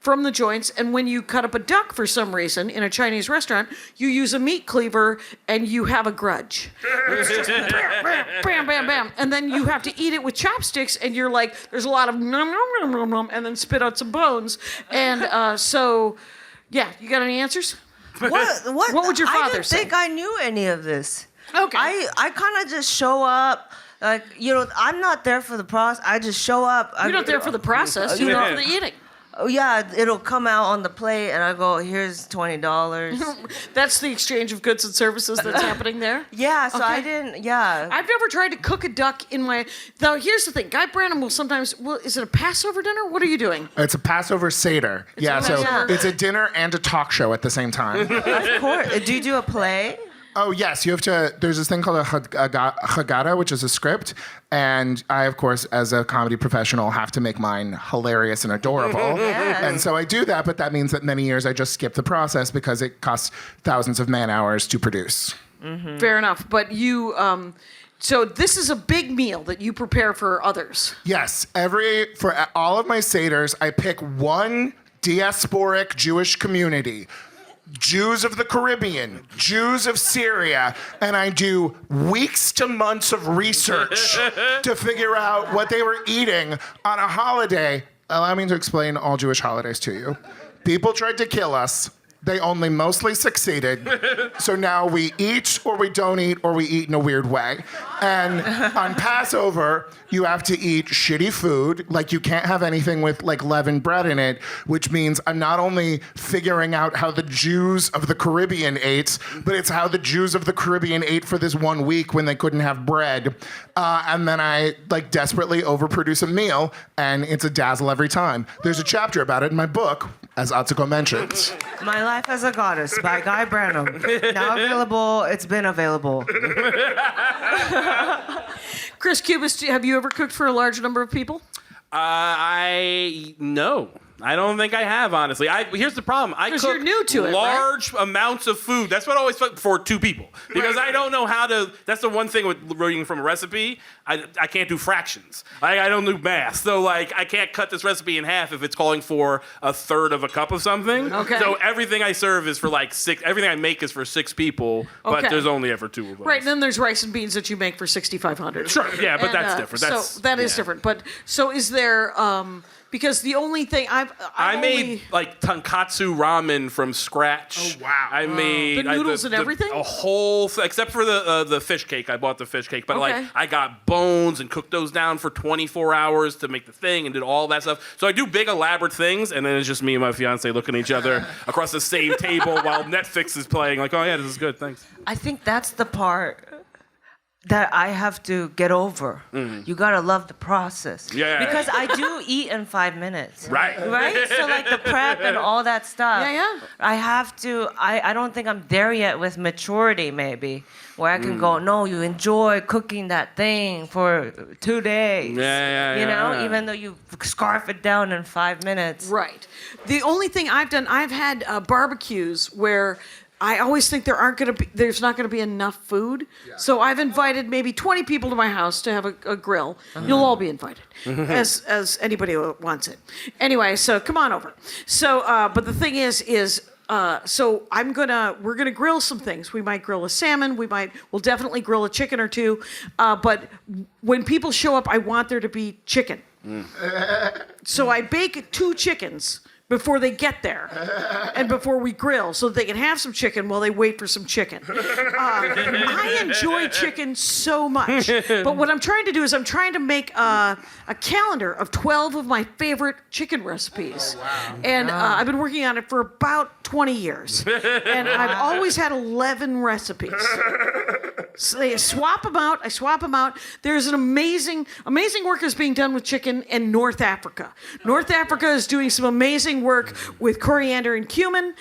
from the joints, and when you cut up a duck for some reason in a Chinese restaurant, you use a meat cleaver and you have a grudge. It's just bam, bam, bam, bam, bam, and then you have to eat it with chopsticks, and you're like, there's a lot of nom nom nom nom nom, and then spit out some bones, and you got any answers? What would your father I didn't say? think I knew any of this. Okay. I kind of just show up. Like, you know, I'm not there for the process. I just show up. You're not there for the process. You're there for the eating. Oh, yeah, it'll come out on the plate, and I go, "Here's $20." That's the exchange of goods and services that's happening there. Yeah, so I Okay. didn't. Yeah. I've never tried to cook a duck in my. Though here's the thing, Guy Branum will sometimes. Well, is it a Passover dinner? What are you doing? It's a Passover Seder. a So Passover. it's a dinner and a talk show at the same time. Of course. Do you do a play? Oh, yes. You have to. There's this thing called a Haggadah, which is a script. And I, of course, as a comedy professional, have to make mine hilarious and adorable. Yes. And so I do that, but that means that many years I just skip the process because it costs thousands of man hours to produce. Fair enough. But you. So this is a big meal that you prepare for others. Yes. For all of my Seders, I pick one diasporic Jewish community, Jews of the Caribbean, Jews of Syria, and I do weeks to months of research to figure out what they were eating on a holiday. Allow me to explain all Jewish holidays to you. People tried to kill us. They only mostly succeeded. So now we eat or we don't eat or we eat in a weird way. And on Passover, you have to eat shitty food. Like you can't have anything with like leavened bread in it, which means I'm not only figuring out how the Jews of the Caribbean ate, but it's how the Jews of the Caribbean ate for this 1 week when they couldn't have bread. And then I like desperately overproduce a meal, and it's a dazzle every time. There's a chapter about it in my book, as Atsuko mentioned. My Life as a Goddess by Guy Branum. Now available. It's been available. Chris Cubas, have you ever cooked for a large number of people? No. I don't think I have, honestly. Here's the problem. I 'Cause cook you're new to it, large amounts of food. That's what I always fuck for 2 people. Because I don't know how to... That's the one thing with reading from a recipe. I can't do fractions. I don't do math. So, like, I can't cut this recipe in half if it's calling for a third of a cup of something. Okay. So everything I serve is for, like, 6... Everything I make is for 6 people, but Okay. there's only ever 2 of us. Right, and then there's rice and beans that you make for 6,500. Sure, yeah, but And, that's different. That's, so that is different. But so is there? Because the only thing I made like tonkatsu ramen from scratch. Oh, wow. I made The noodles and everything? A whole except for the fish cake. I bought the fish cake, but Okay. like I got bones and cooked those down for 24 hours to make the thing and did all that stuff. So I do big elaborate things, and then it's just me and my fiance looking at each other across the same table while Netflix is playing. Like, oh yeah, this is good. Thanks. I think that's the part that I have to get over. You gotta love the process. Yeah. Because I do eat in 5 minutes. Right. Right? So like the prep and all that stuff. Yeah. I have to, I don't think I'm there yet with maturity maybe, where I can go, no, you enjoy cooking that thing for 2 days. Yeah. You know, even though you scarf it down in 5 minutes. Right. The only thing I've done, I've had barbecues where I always think there's not gonna be enough food. So I've invited maybe 20 people to my house to have a grill. You'll all be invited, as anybody who wants it. Anyway, so come on over. So, but the thing is, so we're gonna grill some things. We might grill a salmon. We'll definitely grill a chicken or 2. But when people show up, I want there to be chicken. So I bake 2 chickens before they get there and before we grill so that they can have some chicken while they wait for some chicken. I enjoy chicken so much. But what I'm trying to do is I'm trying to make a calendar of 12 of my favorite chicken recipes. Oh, wow. And I've been working on it for about 20 years. And I've always had 11 recipes. So they swap them out. I swap them out. There's an amazing work is being done with chicken in North Africa. North Africa is doing some amazing work with coriander and cumin.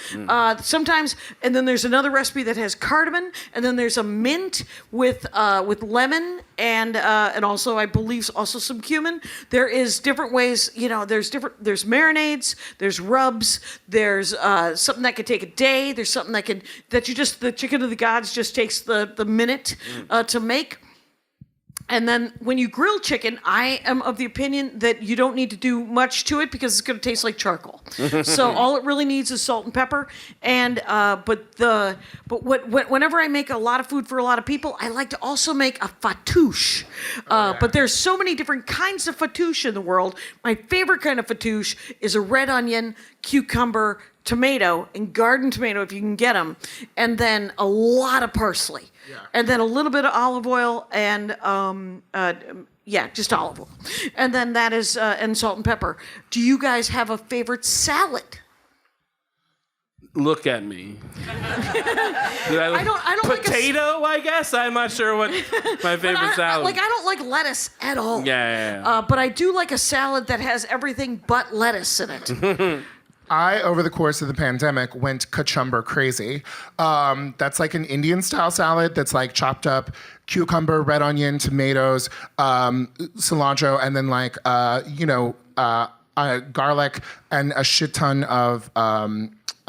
Sometimes, and then there's another recipe that has cardamom, and then there's a mint with lemon and also I believe also some cumin. There is different ways. You know, there's marinades. There's rubs. There's something that could take a day. There's something the chicken of the gods just takes the minute to make. And then when you grill chicken, I am of the opinion that you don't need to do much to it because it's going to taste like charcoal. So all it really needs is salt and pepper. And whenever I make a lot of food for a lot of people, I like to also make a fattoush. But there's so many different kinds of fattoush in the world. My favorite kind of fattoush is a red onion, cucumber, tomato, and garden tomato if you can get them, and then a lot of parsley. Yeah. And then a little bit of olive oil and just olive oil. And then that is and salt and pepper. Do you guys have a favorite salad? Look at me. I don't potato, I guess. I'm not sure what my favorite salad. I don't like lettuce at all. Yeah. But I do like a salad that has everything but lettuce in it. I, over the course of the pandemic, went kachumber crazy. That's like an Indian-style salad that's like chopped up cucumber, red onion, tomatoes, cilantro, and then like, garlic and a shit ton of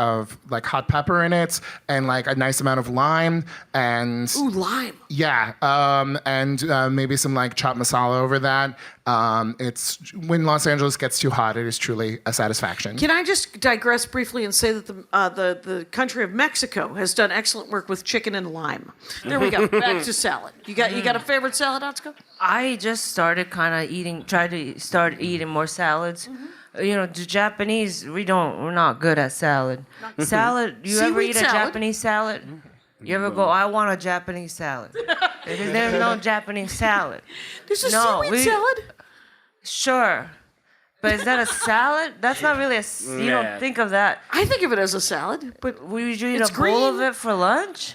of like hot pepper in it, and like a nice amount of lime, and Ooh, lime. yeah, and maybe some like chopped masala over that. It's when Los Angeles gets too hot, it is truly a satisfaction. Can I just digress briefly and say that the country of Mexico has done excellent work with chicken and lime. There we go. Back to salad. You got a favorite salad, Atsuko? I just started tried to start eating more salads. You know, the Japanese, we're not good at salad. Salad, you ever Seaweed eat a salad? Japanese salad? You ever go, I want a Japanese salad? There's no Japanese salad. There's a seaweed salad. Sure. But is that a salad? That's not really you don't think of that. I think of it as a salad, but Would you eat It's a bowl of green. it for lunch?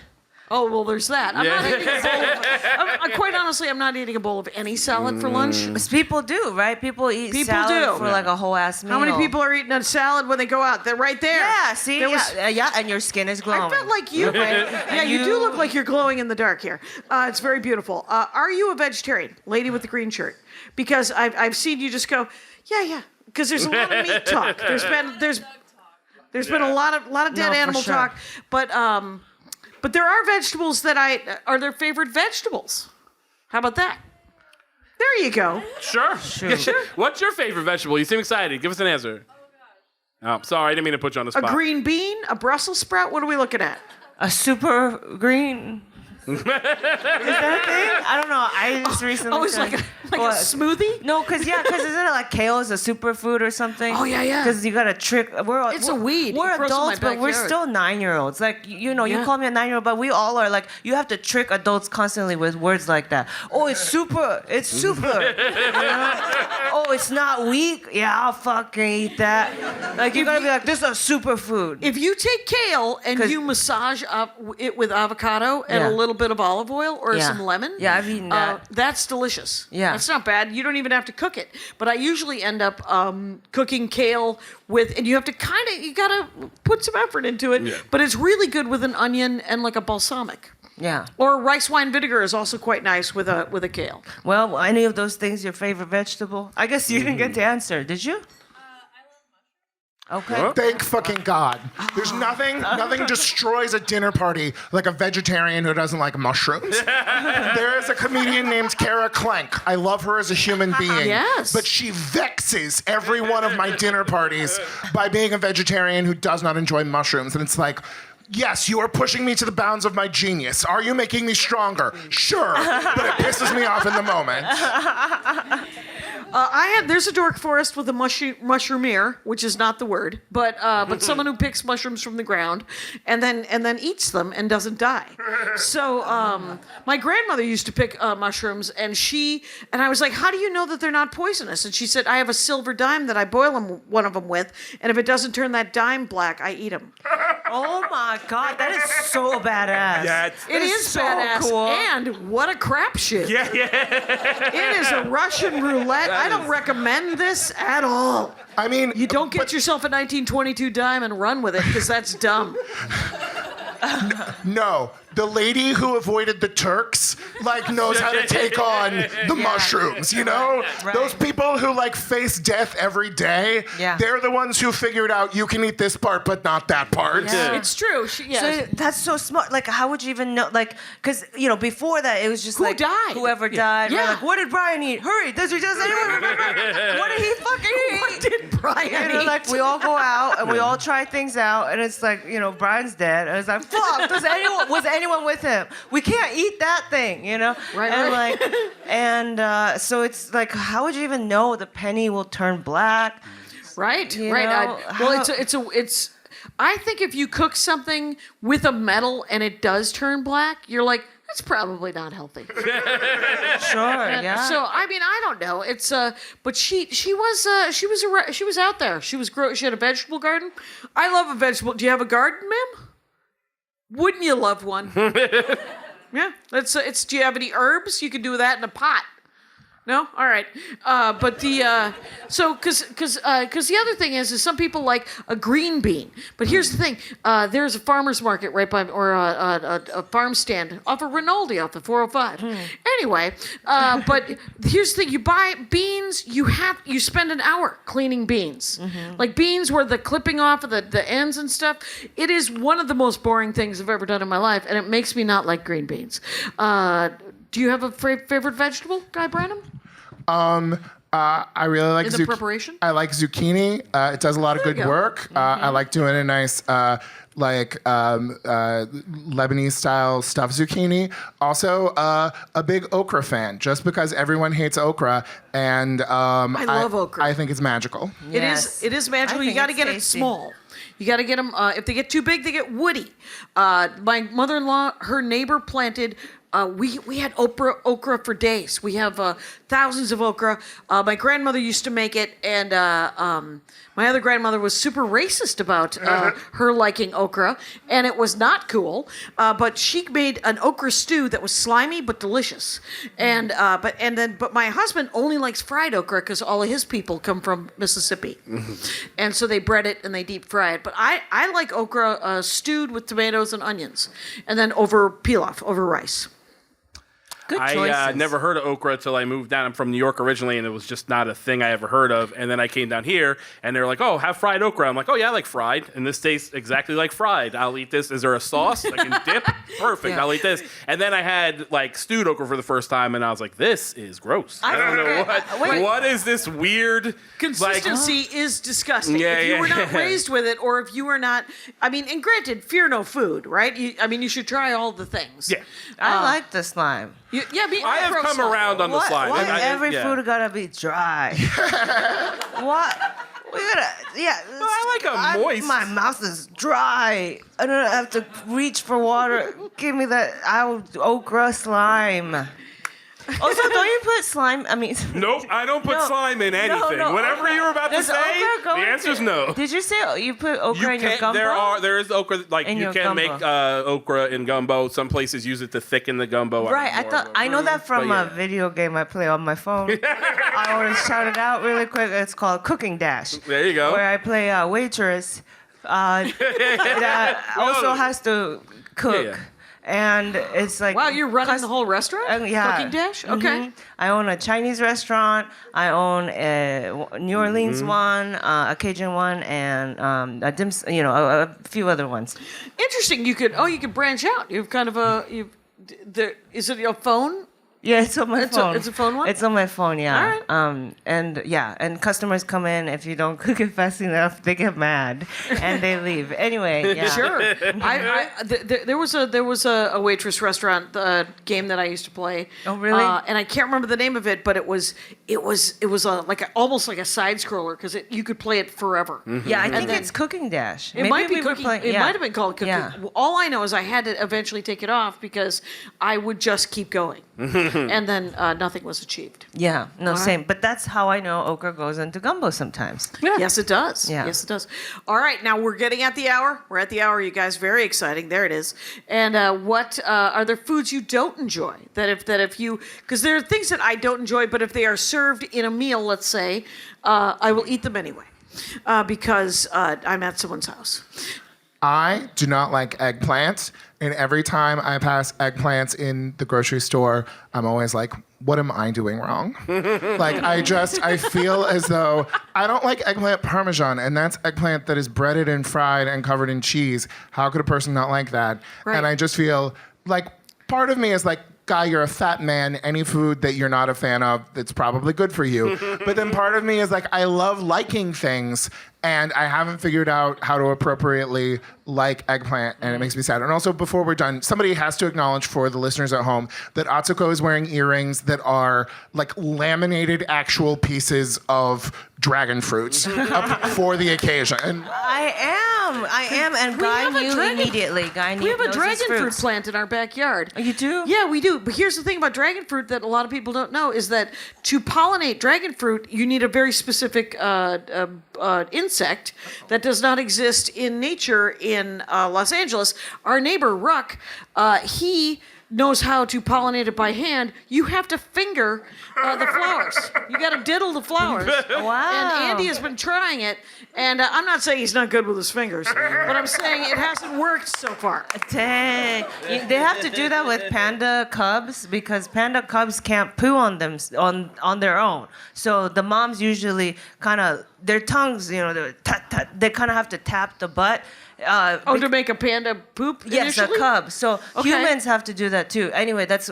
oh well, there's that. I'm not eating a bowl of. Quite honestly, I'm not eating a bowl of any salad for lunch. Because people do, right? People eat People salad do. for like a whole ass meal. How many people are eating a salad when they go out? They're right there. Yeah, see? There was- Yeah, and your skin is glowing. I felt like you. Yeah, you do look like you're glowing in the dark here. It's very beautiful. Are you a vegetarian, lady with the green shirt? Because I've seen you just go, yeah. Because there's a lot of meat talk. There's been a lot of dead No, for animal sure. talk. But there are vegetables that are their favorite vegetables. How about that? There you go. Sure. What's your favorite vegetable? You seem excited. Give us an answer. Oh, sorry. I didn't mean to put you on the A spot. green bean, a Brussels sprout. What are we looking at? A super green. Is that a thing? I don't know. I just recently. Oh, it's like a What? smoothie. No, because isn't it like kale is a superfood or something? Oh, yeah. Because you got to trick. It's a weed. We're It grows in my adults, but we're backyard. still 9-year-olds. Like you Yeah. call me a 9-year-old, but we all are. Like you have to trick adults constantly with words like that. Oh, it's super. It's super. You know? Oh, it's not weak. Yeah, I'll fucking eat that. Like you gotta be like, this is a superfood. If you take kale and 'Cause- you massage up it with avocado and Yeah. a little bit of olive oil or Yeah. some lemon, Yeah, I've eaten that. That's delicious. Yeah. That's not bad. You don't even have to cook it. But I usually end up cooking kale with, and you have to you gotta put some effort into it. Yeah. But it's really good with an onion and like a balsamic. Yeah. Or rice wine vinegar is also quite nice with a kale. Well, any of those things your favorite vegetable? I guess you didn't get to answer, did you? Okay. Thank fucking God. There's nothing destroys a dinner party like a vegetarian who doesn't like mushrooms. There is a comedian named Kara Klenk. I love her as a human being. Yes. But she vexes every one of my dinner parties by being a vegetarian who does not enjoy mushrooms. And it's like, yes, you are pushing me to the bounds of my genius. Are you making me stronger? Sure. But it pisses me off in the moment. There's a Dork Forest with a mushroomier, which is not the word, but someone who picks mushrooms from the ground and then eats them and doesn't die. So my grandmother used to pick mushrooms, and I was like, how do you know that they're not poisonous? And she said, I have a silver dime that I boil one of them with, and if it doesn't turn that dime black, I eat them. Oh my God, that is so badass. Yeah, It is so badass, cool. and what a crapshoot! yeah. It is a Russian roulette. I don't recommend this at all. I mean, You don't get yourself a 1922 dime and run with it, because that's dumb. no. The lady who avoided the Turks, knows how to take on the mushrooms, you know? Right. Those people who, face death every day, Yeah. they're the ones who figured out you can eat this part, but not that part. Yeah. It's true. So that's so smart. Like, how would you even know? Like, because before that, it was just Who died? whoever died. Yeah. Right? Like, what did Brian eat? Hurry! Does anyone remember? What did he fucking eat? What did Brian eat? Like we all go out and we all try things out, and it's like Brian's dead, and it's like fuck. Was anyone with him? We can't eat that thing, Right, And right. so it's like, how would you even know the penny will turn black? Right, You right. know, It's. I think if you cook something with a metal and it does turn black, you're like, that's probably not healthy. Sure, yeah. So I mean, I don't know. It's but she was out there. She had a vegetable garden. I love a vegetable. Do you have a garden, ma'am? Wouldn't you love one? Yeah. Do you have any herbs? You can do that in a pot. No, all right. But the because the other thing is some people like a green bean. But here's the thing: there's a farmer's market right by, or a farm stand off of Rinaldi off the 405. Anyway, but here's the thing: you buy beans, you spend an hour cleaning beans, like beans where the clipping off of the ends and stuff. It is one of the most boring things I've ever done in my life, and it makes me not like green beans. Do you have a favorite vegetable, Guy Branum? I really like In the preparation? I like zucchini. It does a lot of There you good go. work. I like doing a nice Lebanese style stuffed zucchini. Also, a big okra fan, just because everyone hates okra, and I love okra. I think it's magical. Yes. It is magical. I You think got to it's get it tasty. small. You got to get them. If they get too big, they get woody. My mother-in-law, her neighbor planted. We had okra for days. We have thousands of okra. My grandmother used to make it, and my other grandmother was super racist about her liking okra, and it was not cool. But she made an okra stew that was slimy but delicious. And but my husband only likes fried okra because all of his people come from Mississippi, and so they bread it and they deep fry it. But I like okra stewed with tomatoes and onions, and then over pilaf, over rice. Good I choices. never heard of okra till I moved down. I'm from New York originally, and it was just not a thing I ever heard of. And then I came down here, and they were like, "Oh, have fried okra." I'm like, "Oh yeah, I like fried, and this tastes exactly like fried. I'll eat this. Is there a sauce I can dip? Perfect. Yeah. I'll eat this." And then I had like stewed okra for the first time, and I was like, "This is gross. I don't know what is this weird Consistency is disgusting. Yeah, if you yeah, were not yeah. raised with it, or if you were not, I mean, and granted, fear no food, right? You should try all the things. Yeah. I like the slime. I have come around on the slime. Why I- every yeah. food gotta be dry? What? We gotta, yeah. I like a moist. My mouth is dry. I don't have to reach for water. Give me that okra slime. Also, don't you put slime? I mean, Nope, I don't put No. slime in anything. no, Whatever okra. you're about to Does say, okra go the into- answer's no. Did you say you put okra in your can't- gumbo? there is okra, like In you your can make okra in gumbo. Some places use it to thicken the gumbo. Right, I know that from But a video game I play on my phone. I want to shout it out really quick. It's called Cooking Dash. There you go. Where I play a waitress that also has to cook. Yeah. And it's like Wow, you're running the whole restaurant? yeah. Cooking Dash? Okay. I own a Chinese restaurant. I own a New Orleans one, a Cajun one, and a a few other ones. Interesting. You could branch out. You've kind of is it your phone? Yeah, it's on my It's phone. a phone one? It's on my phone, yeah. All right. And customers come in if you don't cook it fast enough, they get mad and they leave. Anyway, yeah. Sure. There was a waitress restaurant game that I used to play. Oh, really? And I can't remember the name of it, but it was almost like a side scroller because you could play it forever. Yeah, I think then- it's Cooking Dash. It Maybe might be we were cooking. playing- It yeah. might have been called cooking. Yeah. All I know is I had to eventually take it off because I would just keep going, and then nothing was achieved. Yeah, no, All right. same. But that's how I know okra goes into gumbo sometimes. Yes, it does. Yeah. Yes, it does. All right, now we're getting at the hour. We're at the hour, you guys. Very exciting. There it is. And what are there foods you don't enjoy? Because there are things that I don't enjoy, but if they are served in a meal, let's say, I will eat them anyway because I'm at someone's house. I do not like eggplants, and every time I pass eggplants in the grocery store, I'm always like, what am I doing wrong? I feel as though I don't like eggplant parmesan, and that's eggplant that is breaded and fried and covered in cheese. How could a person not like that? Right. And I just feel like part of me is like, Guy, you're a fat man. Any food that you're not a fan of, that's probably good for you. But then part of me is like, I love liking things, and I haven't figured out how to appropriately like eggplant, and it makes me sad. And also, before we're done, somebody has to acknowledge for the listeners at home that Atsuko is wearing earrings that are like laminated actual pieces of dragon fruits for the occasion. And I am, and Guy have a knew dragon- immediately. Guy We have a knows his dragon fruit fruits. plant in our backyard. Oh, you do? Yeah, we do. But here's the thing about dragon fruit that a lot of people don't know is that to pollinate dragon fruit, you need a very specific insect that does not exist in nature in Los Angeles. Our neighbor, Ruck, he knows how to pollinate it by hand, you have to finger the flowers. You got to diddle the flowers. Wow. And Andy has been trying it, and I'm not saying he's not good with his fingers, but I'm saying it hasn't worked so far. Dang. They have to do that with panda cubs because panda cubs can't poo on them on their own. So the moms usually kind of their tongues, they kind of have to tap the butt. To make a panda poop Yes, initially? a cub. So Okay. humans have to do that too. Anyway, that's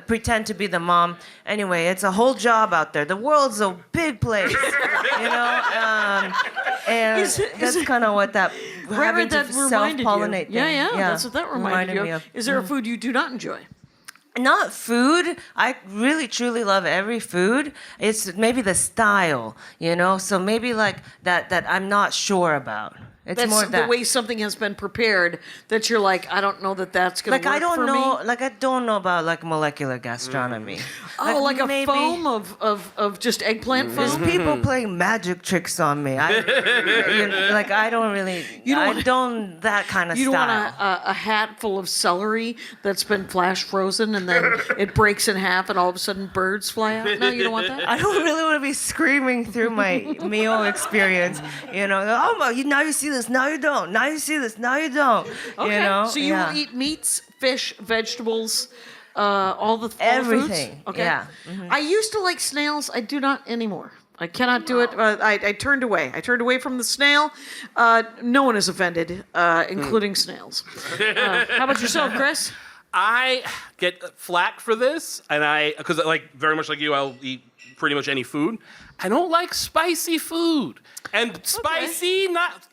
pretend to be the mom. Anyway, it's a whole job out there. The world's a big place, and that's kind of what that having to self-pollinate. Yeah, that's what that reminded you me of. Is there a food you do not enjoy? Not food. I really truly love every food. It's maybe the style, So maybe like that I'm not sure about. It's That's more that the way something has been prepared that you're like, I don't know that's going to work I don't for know. me. Like I don't know about like molecular gastronomy. Like a maybe, foam of just eggplant There's foam? people playing magic tricks on me. I don't really. I don't that kind of You don't style. want a hat full of celery that's been flash frozen and then it breaks in half and all of a sudden birds fly out? No, you don't want that? I don't really want to be screaming through my meal experience. Oh my! Now you see this. Now you don't. Now you see this. Now you don't. Okay. So you Yeah. will eat meats, fish, vegetables, all the Everything, foods? Okay. yeah. I used to like snails. I do not anymore. I cannot do it. I turned away. I turned away from the snail. No one is offended, including snails. How about yourself, Chris? I get flack for this, and because very much like you, I'll eat pretty much any food. I don't like spicy food. And spicy,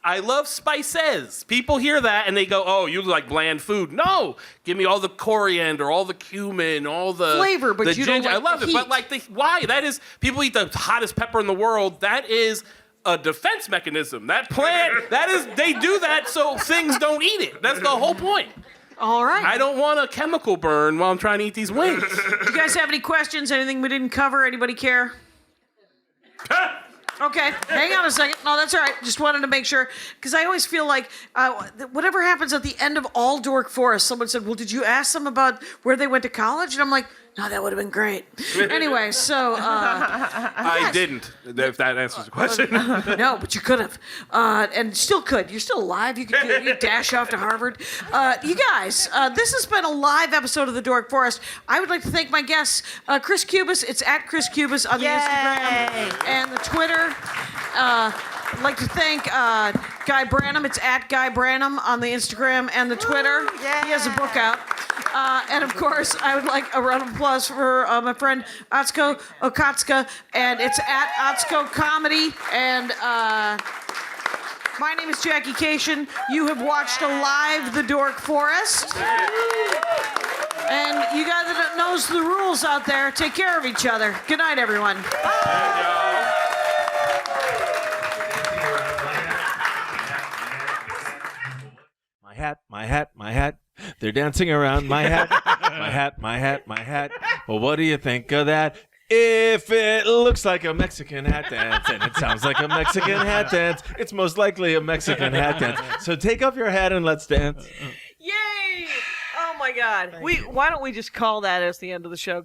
I love spices. People hear that and they go, oh, you like bland food. No, give me all the coriander, all the cumin, all the Flavor, but the you don't ginger. like I love the it, but heat. why? That is, people eat the hottest pepper in the world. That is a defense mechanism. That plant, they do that so things don't eat it. That's the whole point. All right. I don't want a chemical burn while I'm trying to eat these wings. Do you guys have any questions? Anything we didn't cover? Anybody care? Okay, hang on a second. No, that's all right. Just wanted to make sure, because I always feel like whatever happens at the end of all Dork Forest, someone said, well, did you ask them about where they went to college? And I'm like, no, that would have been great. Anyway, so... I didn't, if that answers the question. No, but you could have. And still could. You're still alive. You could dash off to Harvard. You guys, this has been a live episode of the Dork Forest. I would like to thank my guests, Chris Cubas. It's at Chris Cubas on the Instagram and the Twitter. I'd like to thank Guy Branum. It's at Guy Branum on the Instagram and the Twitter. He has a book out. And of course, I would like a round of applause for my friend Okatsuko, and it's at Atsuko Comedy. And my name is Jackie Cation. You have watched a live The Dork Forest. And you guys that knows the rules out there, take care of each other. Good night, everyone. My hat. They're dancing around my hat. My hat. Well, what do you think of that? If it looks like a Mexican hat dance and it sounds like a Mexican hat dance, it's most likely a Mexican hat dance. So take off your hat and let's dance. Yay! Oh my God. Why don't we just call that as the end of the show?